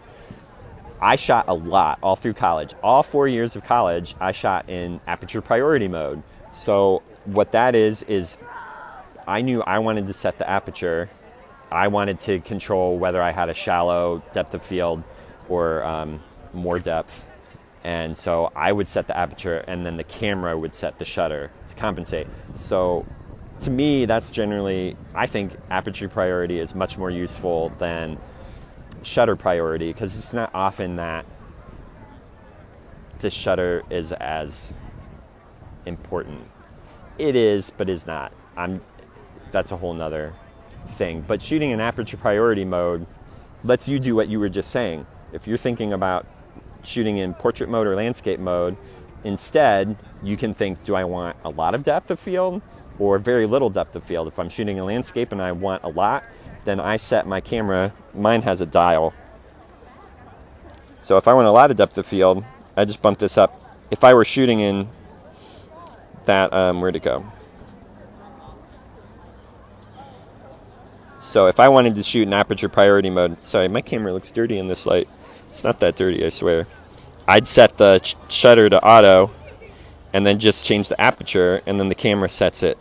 I shot a lot all through college. All 4 years of college, I shot in Aperture Priority mode. So what that is I knew I wanted to set the aperture. I wanted to control whether I had a shallow depth of field or more depth. And so I would set the aperture, and then the camera would set the shutter to compensate. So to me, that's generally, I think Aperture Priority is much more useful than shutter priority, because it's not often that the shutter is as important. It is, but is not. That's a whole nother thing. But shooting in Aperture Priority mode lets you do what you were just saying. If you're thinking about shooting in portrait mode or landscape mode, instead you can think, do I want a lot of depth of field or very little depth of field? If I'm shooting a landscape and I want a lot, then I set my camera, mine has a dial. So if I want a lot of depth of field, I just bump this up. If I were shooting in that, where'd it go? So if I wanted to shoot in Aperture Priority mode, sorry, my camera looks dirty in this light. It's not that dirty, I swear. I'd set the shutter to auto and then just change the aperture, and then the camera sets it.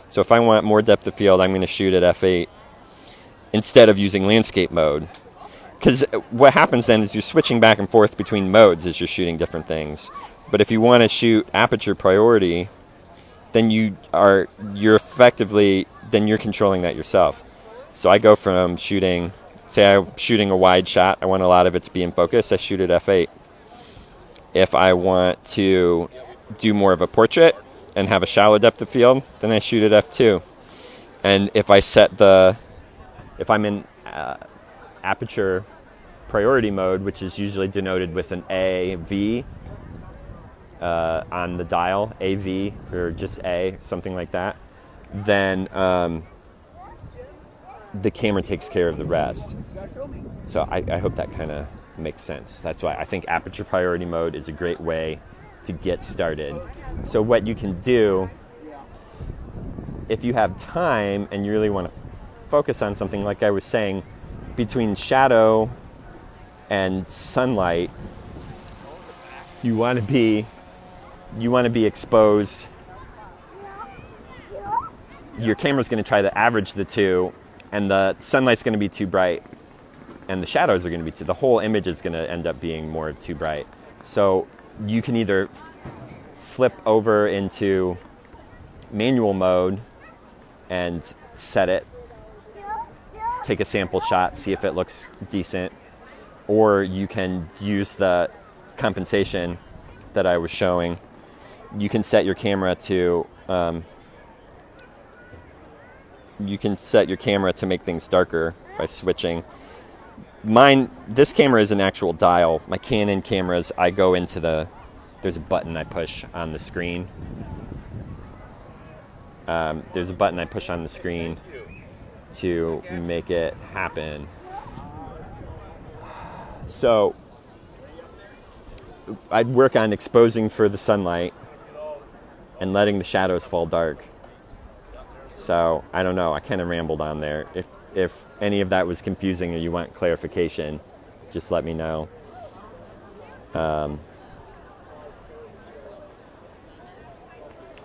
So if I want more depth of field, I'm going to shoot at f8 instead of using landscape mode. because what happens then is you're switching back and forth between modes as you're shooting different things. But if you want to shoot aperture priority, then you're effectively, then you're controlling that yourself. So I go from shooting, say I'm shooting a wide shot, I want a lot of it to be in focus, I shoot at f8. If I want to do more of a portrait and have a shallow depth of field, then I shoot at f2. And if I'm in aperture priority mode, which is usually denoted with an AV on the dial, AV or just A, something like that, then the camera takes care of the rest. So I hope that kind of makes sense. That's why I think aperture priority mode is a great way to get started. So what you can do, if you have time and you really want to focus on something, like I was saying, between shadow and sunlight, you want to be exposed. Your camera's going to try to average the two, and the sunlight's going to be too bright, and the shadows are going to be the whole image is going to end up being more too bright. So you can either flip over into manual mode and set it, take a sample shot, see if it looks decent, or you can use the compensation that I was showing. You can set your camera to make things darker by switching. This camera is an actual dial. My Canon cameras, I go into there's a button I push on the screen. There's a button I push on the screen to make it happen. So I'd work on exposing for the sunlight and letting the shadows fall dark. So I don't know, I kind of rambled on there. If any of that was confusing or you want clarification, just let me know.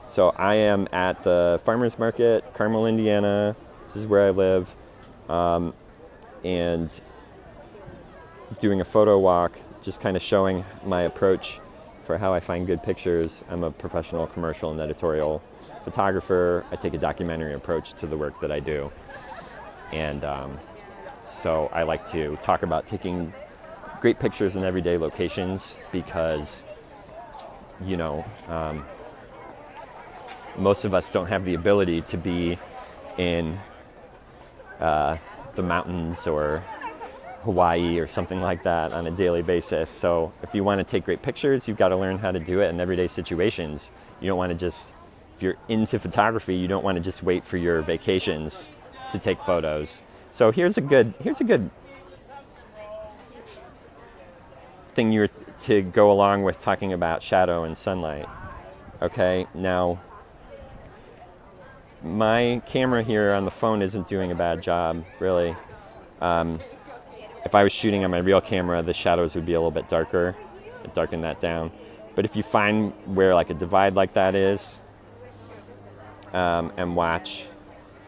So I am at the farmer's market, Carmel, Indiana. This is where I live. And doing a photo walk, just kind of showing my approach for how I find good pictures. I'm a professional commercial and editorial photographer. I take a documentary approach to the work that I do. And so I like to talk about taking great pictures in everyday locations because, most of us don't have the ability to be in the mountains or Hawaii or something like that on a daily basis. So if you want to take great pictures, you've got to learn how to do it in everyday situations. You don't want to just, if you're into photography, you don't want to just wait for your vacations to take photos. So here's a good thing to go along with talking about shadow and sunlight. Okay, now my camera here on the phone isn't doing a bad job, really. If I was shooting on my real camera, the shadows would be a little bit darker. I'd darken that down. But if you find where like a divide like that is, and watch,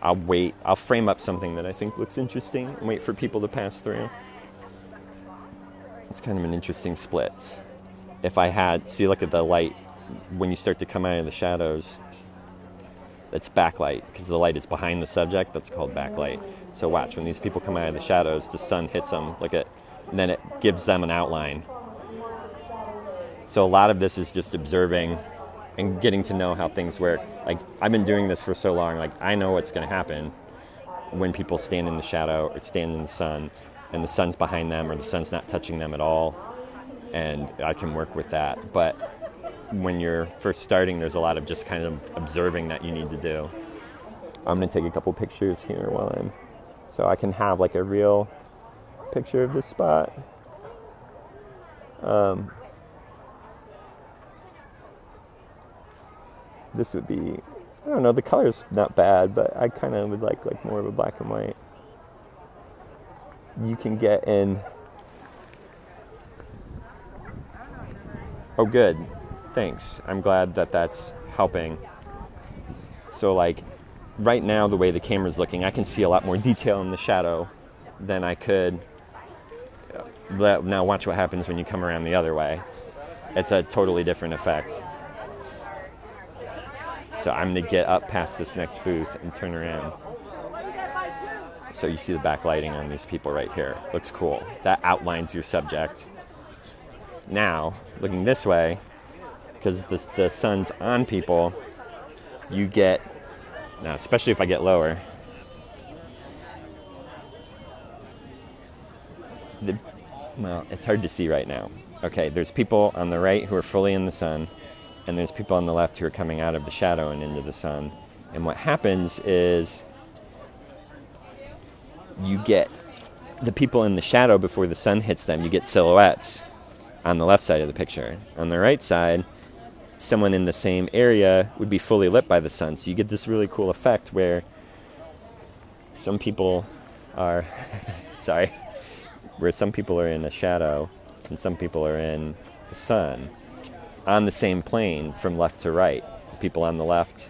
I'll frame up something that I think looks interesting and wait for people to pass through. It's kind of an interesting split. If I had, look at the light, when you start to come out of the shadows, that's backlight, because the light is behind the subject, that's called backlight. So watch, when these people come out of the shadows, the sun hits them, and then it gives them an outline. So a lot of this is just observing and getting to know how things work. Like, I've been doing this for so long, like, I know what's going to happen when people stand in the shadow or stand in the sun, and the sun's behind them or the sun's not touching them at all, and I can work with that. But when you're first starting, there's a lot of just kind of observing that you need to do. I'm going to take a couple pictures here so I can have like a real picture of this spot. This would be, I don't know, the color's not bad, but I kind of would like more of a black and white. You can get in. Oh, good. Thanks. I'm glad that that's helping. So like right now, the way the camera's looking, I can see a lot more detail in the shadow than I could Now watch what happens when you come around the other way. It's a totally different effect. So I'm going to get up past this next booth and turn around. So you see the backlighting on these people right here. Looks cool. That outlines your subject. Now, looking this way, because the sun's on people, you get, now especially if I get lower, well, it's hard to see right now. Okay, there's people on the right who are fully in the sun, and there's people on the left who are coming out of the shadow and into the sun. And what happens is you get the people in the shadow before the sun hits them. You get silhouettes on the left side of the picture. On the right side, someone in the same area would be fully lit by the sun. So you get this really cool effect where some people are, where some people are in the shadow and some people are in the sun on the same plane from left to right. The people on the left,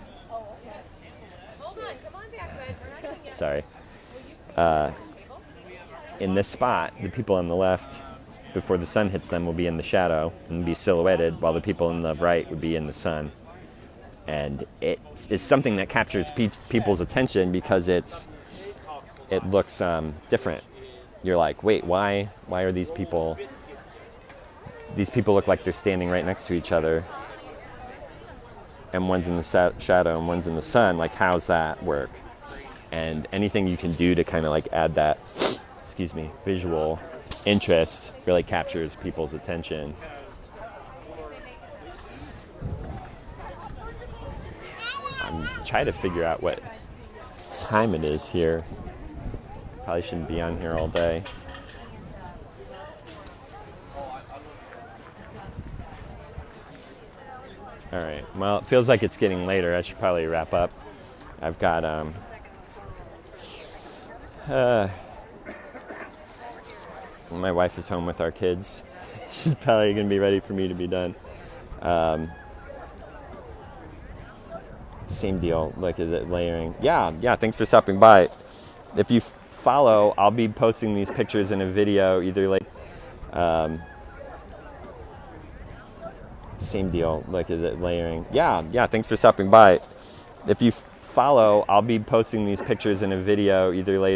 in this spot, the people on the left, before the sun hits them, will be in the shadow and be silhouetted, while the people on the right would be in the sun. And it's something that captures people's attention because it looks different. You're like, wait, why are these people look like they're standing right next to each other, and one's in the shadow and one's in the sun. Like, how's that work? And anything you can do to kind of like add that, visual interest really captures people's attention. I'm trying to figure out what time it is here. Probably shouldn't be on here all day. All right, well, it feels like it's getting later. I should probably wrap up. I've got, my wife is home with our kids. She's probably going to be ready for me to be done. Same deal. Like, is it layering? Yeah, thanks for stopping by. If you follow, I'll be posting these pictures in a video either like, same deal. Like, is it layering? Yeah, thanks for stopping by. If you follow, I'll be posting these pictures in a video either later